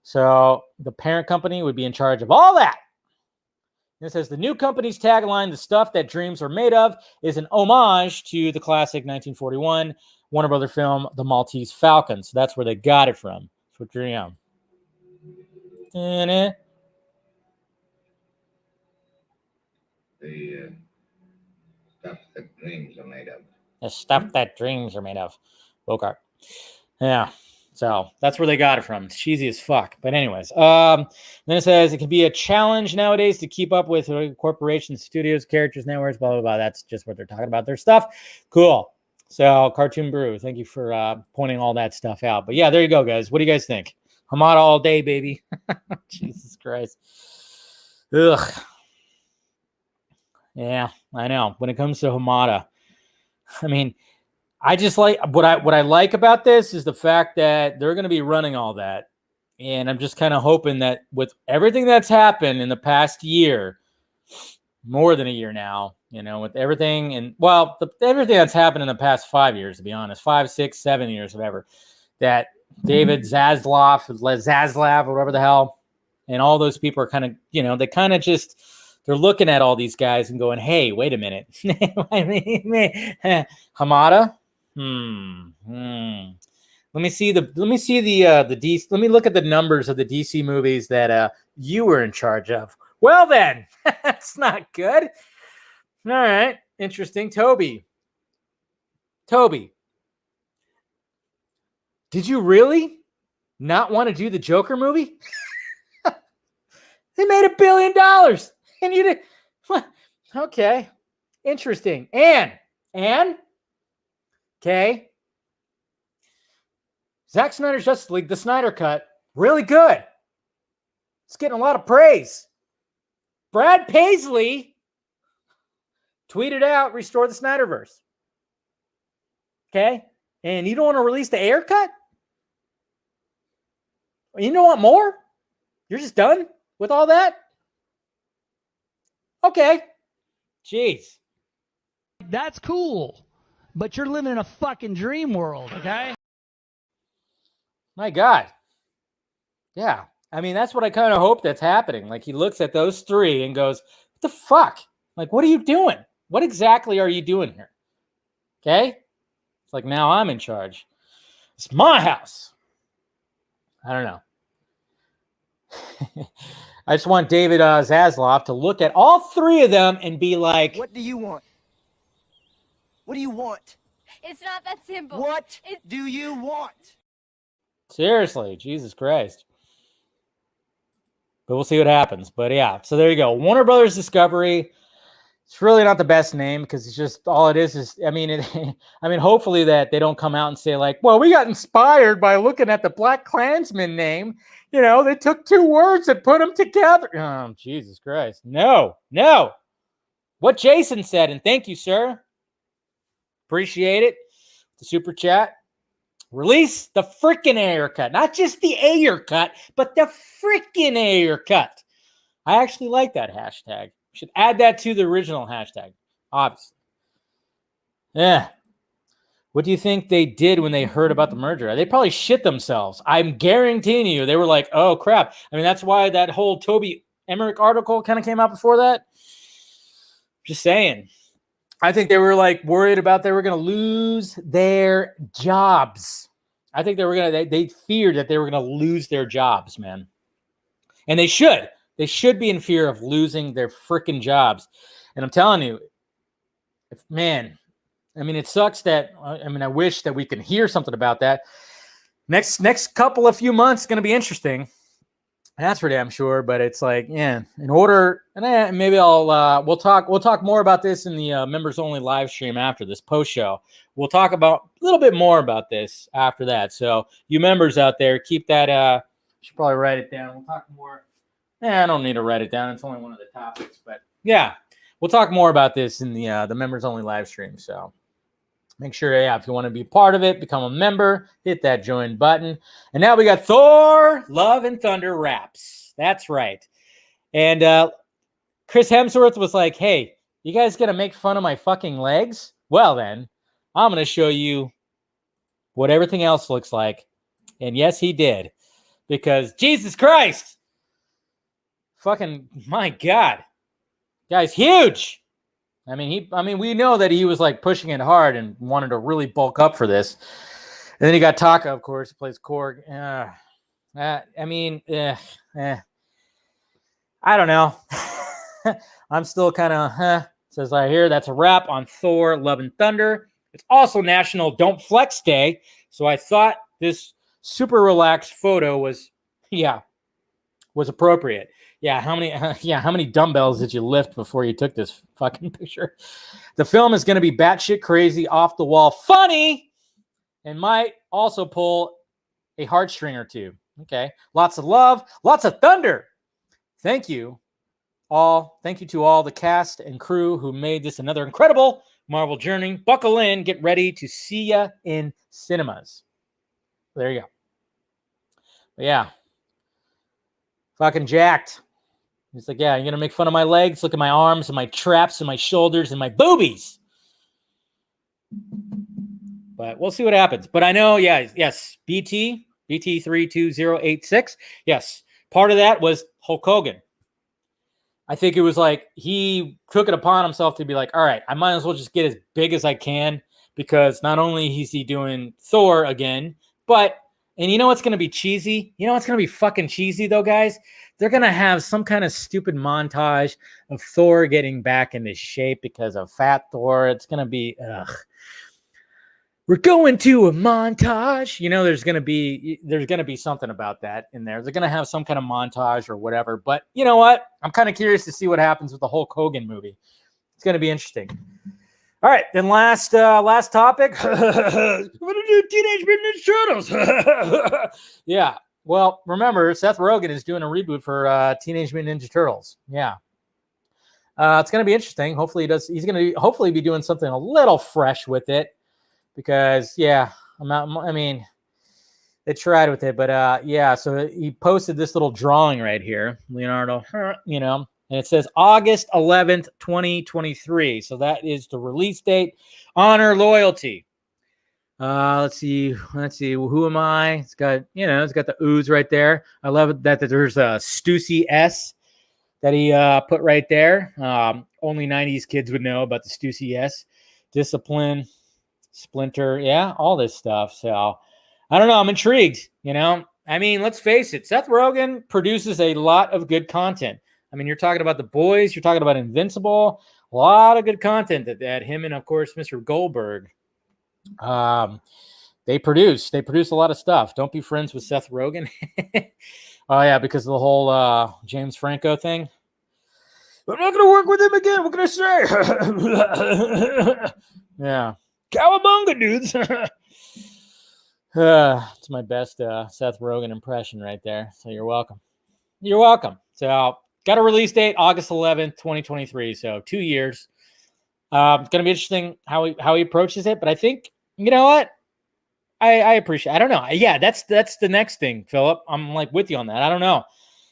So the parent company would be in charge of all that. And it says the new company's tagline, the stuff that dreams are made of, is an homage to the classic 1941 Warner Brothers film, The Maltese Falcon. So that's where they got it from. That's what you're on. The stuff that dreams are made of. The stuff that dreams are made of. Bogart. Yeah. So that's where they got it from. It's cheesy as fuck. But anyways, then it says it can be a challenge nowadays to keep up with corporations, studios, characters, networks, blah, blah, blah. That's just what they're talking about. Their stuff. Cool. So Cartoon Brew, thank you for pointing all that stuff out. But yeah, there you go, guys. What do you guys think? Hamada all day, baby. Jesus Christ. Ugh. Yeah, I know. When it comes to Hamada, I mean, I just like what I like about this is the fact that they're going to be running all that. And I'm just kind of hoping that with everything that's happened in the past year, more than a year now, you know, with everything and everything that's happened in the past 5 years, to be honest, 5, 6, 7 years, whatever, that David Zaslav, or whatever the hell, and all those people are kind of, you know, they kind of just, they're looking at all these guys and going, hey, wait a minute. Hamada? Let me see the DC. Let me look at the numbers of the DC movies that you were in charge of. Well then, that's not good. All right, interesting. Toby, did you really not want to do the Joker movie? They made $1 billion, and you did. Okay, interesting. Anne, okay. Zack Snyder's Justice League, the Snyder Cut, really good. It's getting a lot of praise. Brad Paisley tweeted out, restore the Snyderverse. Okay? And you don't want to release the Ayer cut? You don't want more? You're just done with all that? Okay. Jeez. That's cool. But you're living in a fucking dream world, okay? My God. Yeah. I mean, that's what I kind of hope that's happening. Like, he looks at those three and goes, what the fuck? Like, what are you doing? What exactly are you doing here? Okay? It's like, now I'm in charge. It's my house. I don't know. I just want David Zaslav to look at all three of them and be like, what do you want? What do you want? It's not that simple. What do you want? Seriously, Jesus Christ. But we'll see what happens. But yeah, so there you go. Warner Brothers Discovery. It's really not the best name because it's just all it is. I mean, hopefully that they don't come out and say like, well, we got inspired by looking at the Black Klansman name. You know, they took two words and put them together. Oh, Jesus Christ. No. What Jason said, and thank you, sir. Appreciate it. The super chat. Release the freaking Ayer cut. Not just the Ayer cut, but the freaking Ayer cut. I actually like that hashtag. Should add that to the original hashtag, obviously. Yeah. What do you think they did when they heard about the merger? They probably shit themselves. I'm guaranteeing you. They were like, oh, crap. I mean, that's why that whole Toby Emmerich article kind of came out before that. Just saying. I think they were like worried about they were going to lose their jobs. I think they feared that they were going to lose their jobs, man. And they should. They should be in fear of losing their freaking jobs. And I'm telling you, it sucks that, I wish that we can hear something about that. Next couple of few months is going to be interesting. That's for damn sure. But it's like, yeah, in order, and maybe we'll talk more about this in the members only live stream after this post show. We'll talk about a little bit more about this after that. So you members out there, keep that, should probably write it down. We'll talk more. I don't need to write it down. It's only one of the topics, but yeah, we'll talk more about this in the members only live stream. So make sure, if you want to be part of it, become a member, hit that join button. And now we got Thor, Love and Thunder Wraps. That's right. And Chris Hemsworth was like, hey, you guys going to make fun of my fucking legs? Well, then I'm going to show you what everything else looks like. And yes, he did. Because Jesus Christ. Fucking, my God. Guy's huge. We know that he was like pushing it hard and wanted to really bulk up for this. And then you got Taka, of course, who plays Korg. I don't know. I'm still kind of, says I hear that's a wrap on Thor, Love and Thunder. It's also National Don't Flex Day. So I thought this super relaxed photo was appropriate. Yeah, how many dumbbells did you lift before you took this fucking picture? The film is going to be batshit crazy, off the wall, funny, and might also pull a heartstring or two. Okay, lots of love, lots of thunder. Thank you all. Thank you to all the cast and crew who made this another incredible Marvel journey. Buckle in, get ready to see ya in cinemas. There you go. But yeah, fucking jacked. He's like, yeah, you're going to make fun of my legs? Look at my arms and my traps and my shoulders and my boobies. But we'll see what happens. But I know, yes, BT32086. Yes, part of that was Hulk Hogan. I think it was like he took it upon himself to be like, all right, I might as well just get as big as I can because not only is he doing Thor again, But, and you know what's going to be cheesy? You know what's going to be fucking cheesy, though, guys? They're going to have some kind of stupid montage of Thor getting back into shape because of Fat Thor. It's going to be, we're going to a montage. You know, there's going to be something about that in there. They're going to have some kind of montage or whatever. But you know what? I'm kind of curious to see what happens with the Hulk Hogan movie. It's going to be interesting. All right, then last topic. What do you do, Teenage Mutant Ninja Turtles? Yeah. Well, remember, Seth Rogen is doing a reboot for Teenage Mutant Ninja Turtles. Yeah. It's going to be interesting. Hopefully he's going to hopefully be doing something a little fresh with it. Because, yeah, they tried with it. But, yeah, so he posted this little drawing right here, Leonardo, you know, and it says August 11th, 2023. So that is the release date. Honor loyalty. Let's see. Who am I? It's got the ooze right there. I love it that there's a Stussy S that he put right there. Only 90s kids would know about the Stussy S. Discipline. Splinter, yeah, all this stuff. So I don't know. I'm intrigued. You know, I mean, let's face it. Seth Rogen produces a lot of good content. I mean, you're talking about The Boys. You're talking about Invincible. A lot of good content that him and, of course, Mr. Goldberg. They produce a lot of stuff. Don't be friends with Seth Rogen. Oh yeah, because of the whole James Franco thing. I'm not going to work with him again. What can I say? Yeah. Cowabunga, dudes. It's my best Seth Rogen impression right there. So you're welcome. You're welcome. So got a release date, August 11th, 2023. So 2 years. It's going to be interesting how he approaches it. But I think, you know what? I appreciate. I don't know. Yeah, that's the next thing, Philip. I'm like with you on that. I don't know.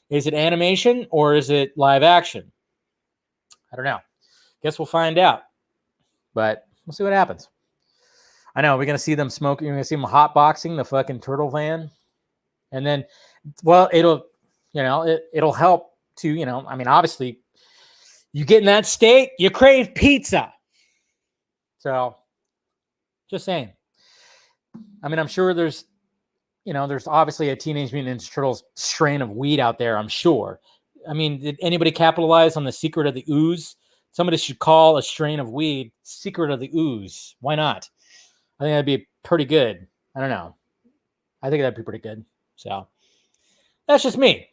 Is it animation or is it live action? I don't know. Guess we'll find out. But we'll see what happens. I know we're gonna see them smoking. You're gonna see them hotboxing the fucking turtle van, and then, well, it'll help to, you know. I mean, obviously, you get in that state, you crave pizza. So, just saying. I mean, I'm sure there's obviously a Teenage Mutant Ninja Turtles strain of weed out there. I'm sure. I mean, did anybody capitalize on the secret of the ooze? Somebody should call a strain of weed Secret of the Ooze. Why not? I think that'd be pretty good. I don't know. I think that'd be pretty good. So that's just me.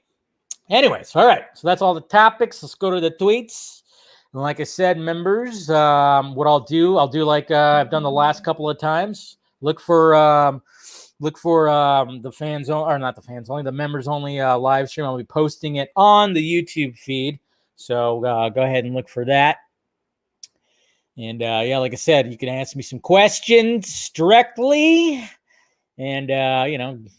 Anyways, all right. So that's all the topics. Let's go to the tweets. And like I said, members, what I'll do like I've done the last couple of times. Look for the fans or not the fans only, the members only live stream. I'll be posting it on the YouTube feed. So go ahead and look for that. And yeah, like I said, you can ask me some questions directly, and and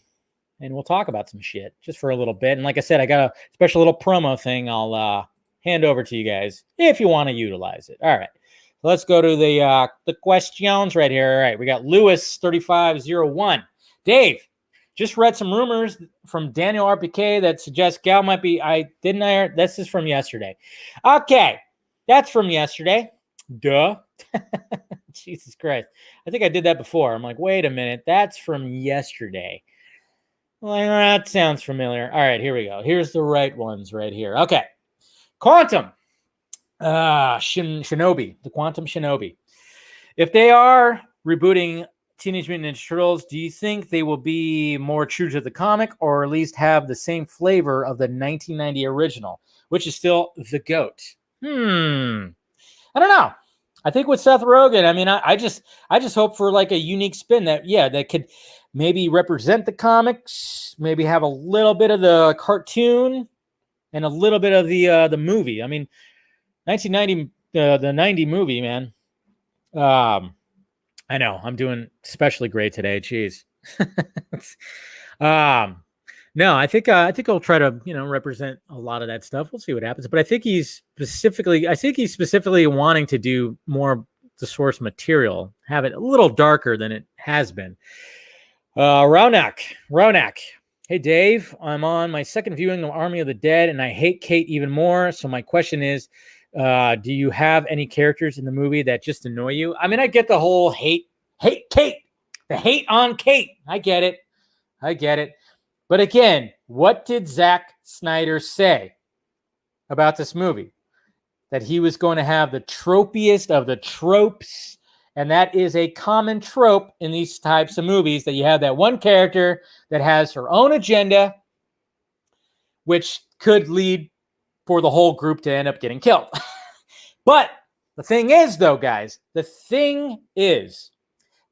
we'll talk about some shit just for a little bit. And like I said, I got a special little promo thing I'll hand over to you guys if you want to utilize it. All right, so let's go to the questions right here. All right, we got Lewis 3501. Dave, just read some rumors from Daniel RPK that suggests Gal might be. This is from yesterday. Okay, that's from yesterday. Duh. Jesus Christ. I think I did that before. I'm like, wait a minute. That's from yesterday. Like, that sounds familiar. All right, here we go. Here's the right ones right here. Okay. Quantum. Shinobi. The Quantum Shinobi. If they are rebooting Teenage Mutant Ninja Turtles, do you think they will be more true to the comic or at least have the same flavor of the 1990 original, which is still the GOAT? I don't know. I think with Seth Rogen, I mean, I just hope for like a unique spin that could maybe represent the comics, maybe have a little bit of the cartoon and a little bit of the movie. I mean, 1990, the 90 movie, man. I know I'm doing especially great today. Jeez. No, I think I'll try to, represent a lot of that stuff. We'll see what happens. But I think he's specifically wanting to do more of the source material, have it a little darker than it has been. Ronak. Hey, Dave, I'm on my second viewing of Army of the Dead, and I hate Kate even more. So my question is, do you have any characters in the movie that just annoy you? I mean, I get the whole hate Kate, the hate on Kate. I get it. I get it. But again, what did Zack Snyder say about this movie? That he was going to have the tropiest of the tropes. And that is a common trope in these types of movies, that you have that one character that has her own agenda, which could lead for the whole group to end up getting killed. But the thing is, though, guys, the thing is,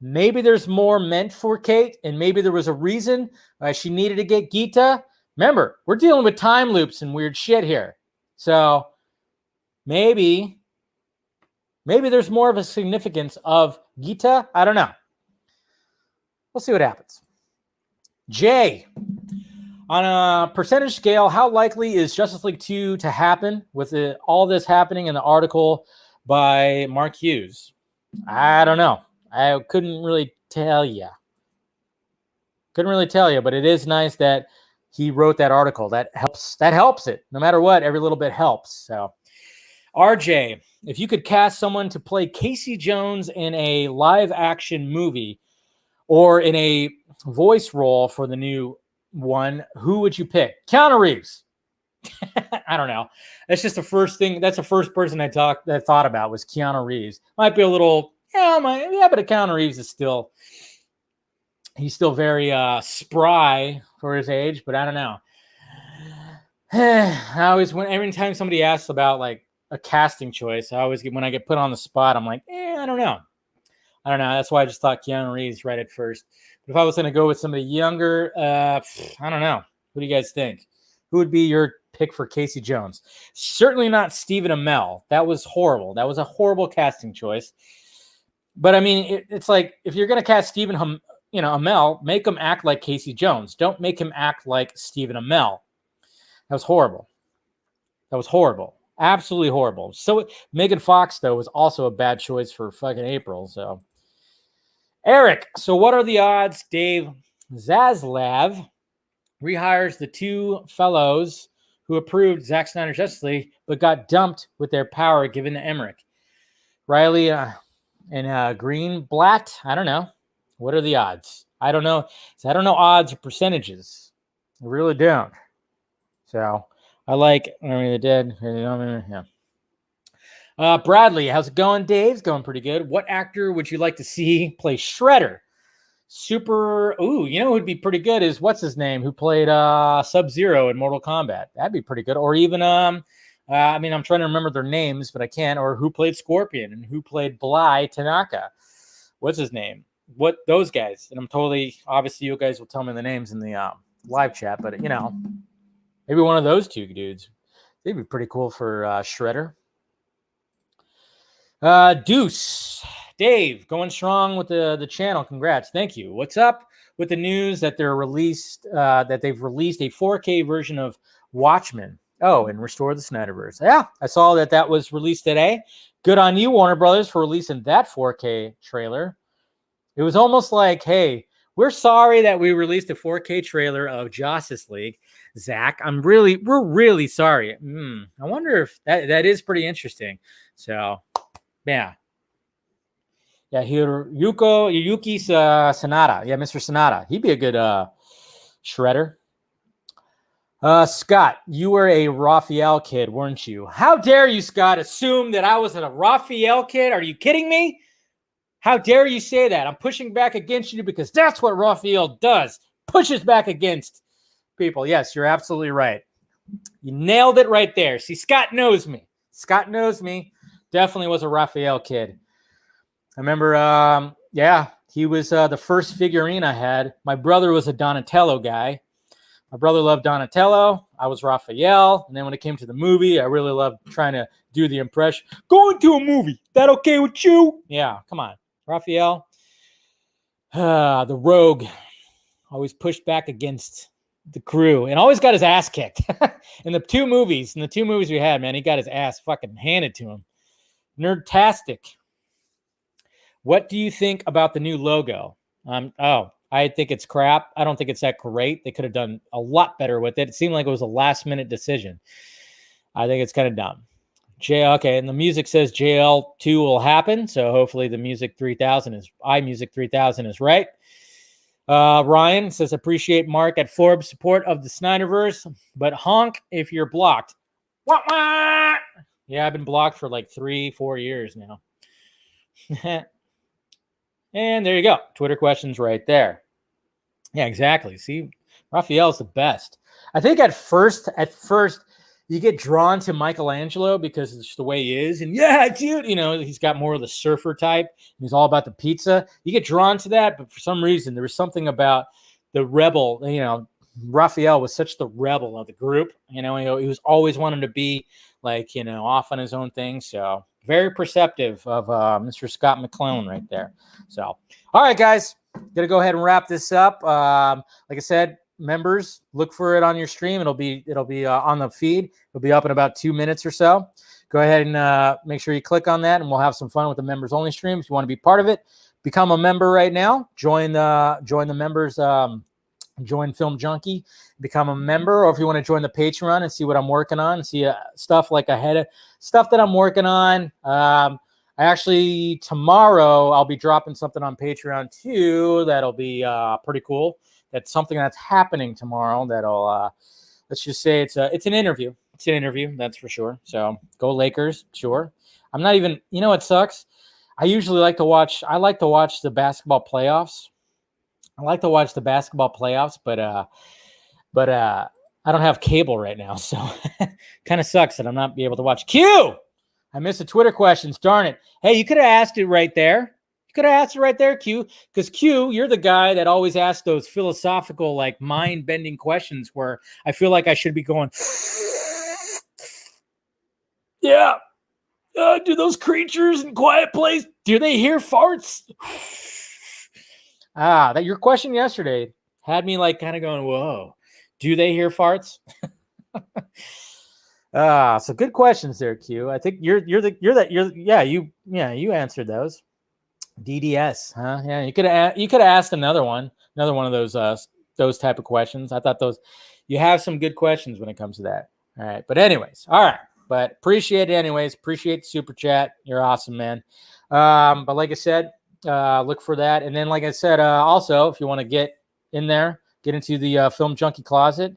maybe there's more meant for Kate, and maybe there was a reason she needed to get Gita. Remember, we're dealing with time loops and weird shit here. So maybe there's more of a significance of Gita. I don't know. We'll see what happens. Jay, on a percentage scale, how likely is Justice League 2 to happen with all this happening in the article by Mark Hughes? I don't know. I couldn't really tell you. But it is nice that he wrote that article. That helps it. No matter what, every little bit helps. So, RJ, if you could cast someone to play Casey Jones in a live-action movie or in a voice role for the new one, who would you pick? Keanu Reeves. I don't know. That's just the first thing. That's the first person I thought about was Keanu Reeves. Might be a little, but Keanu Reeves is still very spry for his age. But I don't know. Every time somebody asks about like a casting choice, when I get put on the spot, I'm like, I don't know. That's why I just thought Keanu Reeves right at first. But if I was going to go with somebody younger, I don't know. What do you guys think? Who would be your pick for Casey Jones? Certainly not Stephen Amell. That was horrible. That was a horrible casting choice. But I mean, it's like if you're going to cast Stephen Amell, make him act like Casey Jones. Don't make him act like Stephen Amell. That was horrible. Absolutely horrible. So Megan Fox, though, was also a bad choice for fucking April. So Eric, so what are the odds Dave Zaslav rehires the two fellows who approved Zack Snyder's Justice League but got dumped with their power given to Emmerich? Riley and Greenblatt? I don't know. What are the odds? I don't know. So I don't know odds or percentages. I really don't. So I like the Dead. Yeah. Bradley, how's it going, Dave? It's going pretty good. What actor would you like to see play Shredder? Who would be pretty good is what's his name, who played Sub-Zero in Mortal Kombat. That'd be pretty good. Or even I'm trying to remember their names, but I can't. Or who played Scorpion and who played Bly Tanaka. What's his name? What those guys? And obviously you guys will tell me the names in the live chat, but maybe one of those two dudes. They'd be pretty cool for Shredder. Deuce, Dave, going strong with the channel. Congrats. Thank you. What's up with the news that they've released a 4K version of Watchmen? Oh, and Restore the Snyderverse. Yeah, I saw that was released today. Good on you, Warner Brothers, for releasing that 4K trailer. It was almost like, hey, we're sorry that we released a 4K trailer of Justice League. Zach, we're really sorry. I wonder if that is pretty interesting. So, yeah. Yeah, Yuki Sanada. Yeah, Mr. Sanada. He'd be a good Shredder. Scott, you were a Raphael kid, weren't you? How dare you, Scott, assume that I was a Raphael kid? Are you kidding me? How dare you say that? I'm pushing back against you because that's what Raphael does. Pushes back against people. Yes, you're absolutely right. You nailed it right there. See, Scott knows me. Definitely was a Raphael kid. I remember, he was the first figurine I had. My brother was a Donatello guy. My brother loved Donatello. I was Raphael. And then when it came to the movie, I really loved trying to do the impression. Going to a movie. That okay with you? Yeah, come on. Raphael. The rogue. Always pushed back against the crew and always got his ass kicked. In the two movies we had, man, he got his ass fucking handed to him. Nerdtastic. What do you think about the new logo? I think it's crap. I don't think it's that great. They could have done a lot better with it. It seemed like it was a last-minute decision. I think it's kind of dumb. Okay, and the music says JL2 will happen, so hopefully the iMusic 3000 is right. Ryan says, appreciate Mark at Forbes support of the Snyderverse, but honk if you're blocked. Wah, wah! Yeah, I've been blocked for like 3-4 years now. And there you go. Twitter questions right there. Yeah, exactly. See, Raphael's the best. I think at first, you get drawn to Michelangelo because it's just the way he is. And yeah, dude, he's got more of the surfer type. He's all about the pizza. You get drawn to that, but for some reason, there was something about the rebel. Raphael was such the rebel of the group. He was always wanting to be like, off on his own thing. So very perceptive of Mr. Scott McClone right there. So, all right, guys, gonna go ahead and wrap this up. Like I said, members, look for it on your stream. It'll be on the feed. It'll be up in about 2 minutes or so. Go ahead and make sure you click on that, and we'll have some fun with the members only stream. If you want to be part of it, become a member right now. Join the members. Join Film Junkie, become a member, or if you want to join the Patreon and see what I'm working on, and see stuff like ahead of stuff that I'm working on. Actually, tomorrow I'll be dropping something on Patreon too. That'll be pretty cool. That's something that's happening tomorrow. That'll let's just say it's an interview. It's an interview, that's for sure. So go Lakers, sure. I'm not even. It sucks. I usually like to watch. I like to watch the basketball playoffs. But I don't have cable right now, so kind of sucks that I'm not be able to watch. Q, I missed the Twitter questions. Darn it! Hey, you could have asked it right there. Q, because Q, you're the guy that always asks those philosophical, like mind-bending questions where I feel like I should be going, yeah. Do those creatures in Quiet Place, do they hear farts? That your question yesterday had me like kind of going, whoa, do they hear farts? So good questions there, Q. I think you answered those. DDS, huh? Yeah, you could have asked another one of those type of questions. I thought you have some good questions when it comes to that. All right, but anyways, all right, but appreciate it anyways. Appreciate the super chat. You're awesome, man. But like I said, look for that. And then, like I said, also, if you want to get in there, get into the Film Junkie closet,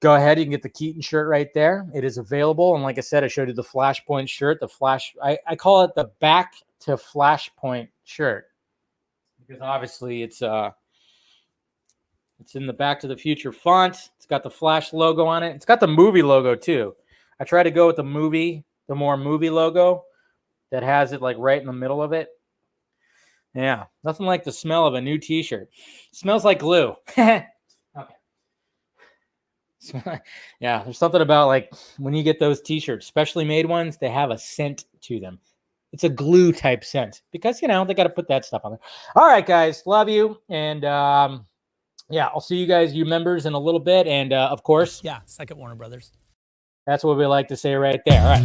go ahead. You can get the Keaton shirt right there. It is available. And like I said, I showed you the Flashpoint shirt. I call it the back to Flashpoint shirt because obviously it's in the Back to the Future font. It's got the Flash logo on it. It's got the movie logo too. I try to go with the more movie logo that has it like right in the middle of it. Yeah, nothing like the smell of a new T-shirt. It smells like glue. Okay. Yeah, there's something about like when you get those T-shirts, specially made ones, they have a scent to them. It's a glue type scent because, they got to put that stuff on there. All right, guys, love you. And yeah, I'll see you guys, you members, in a little bit. And of course, yeah, second Warner Brothers. That's what we like to say right there. All right.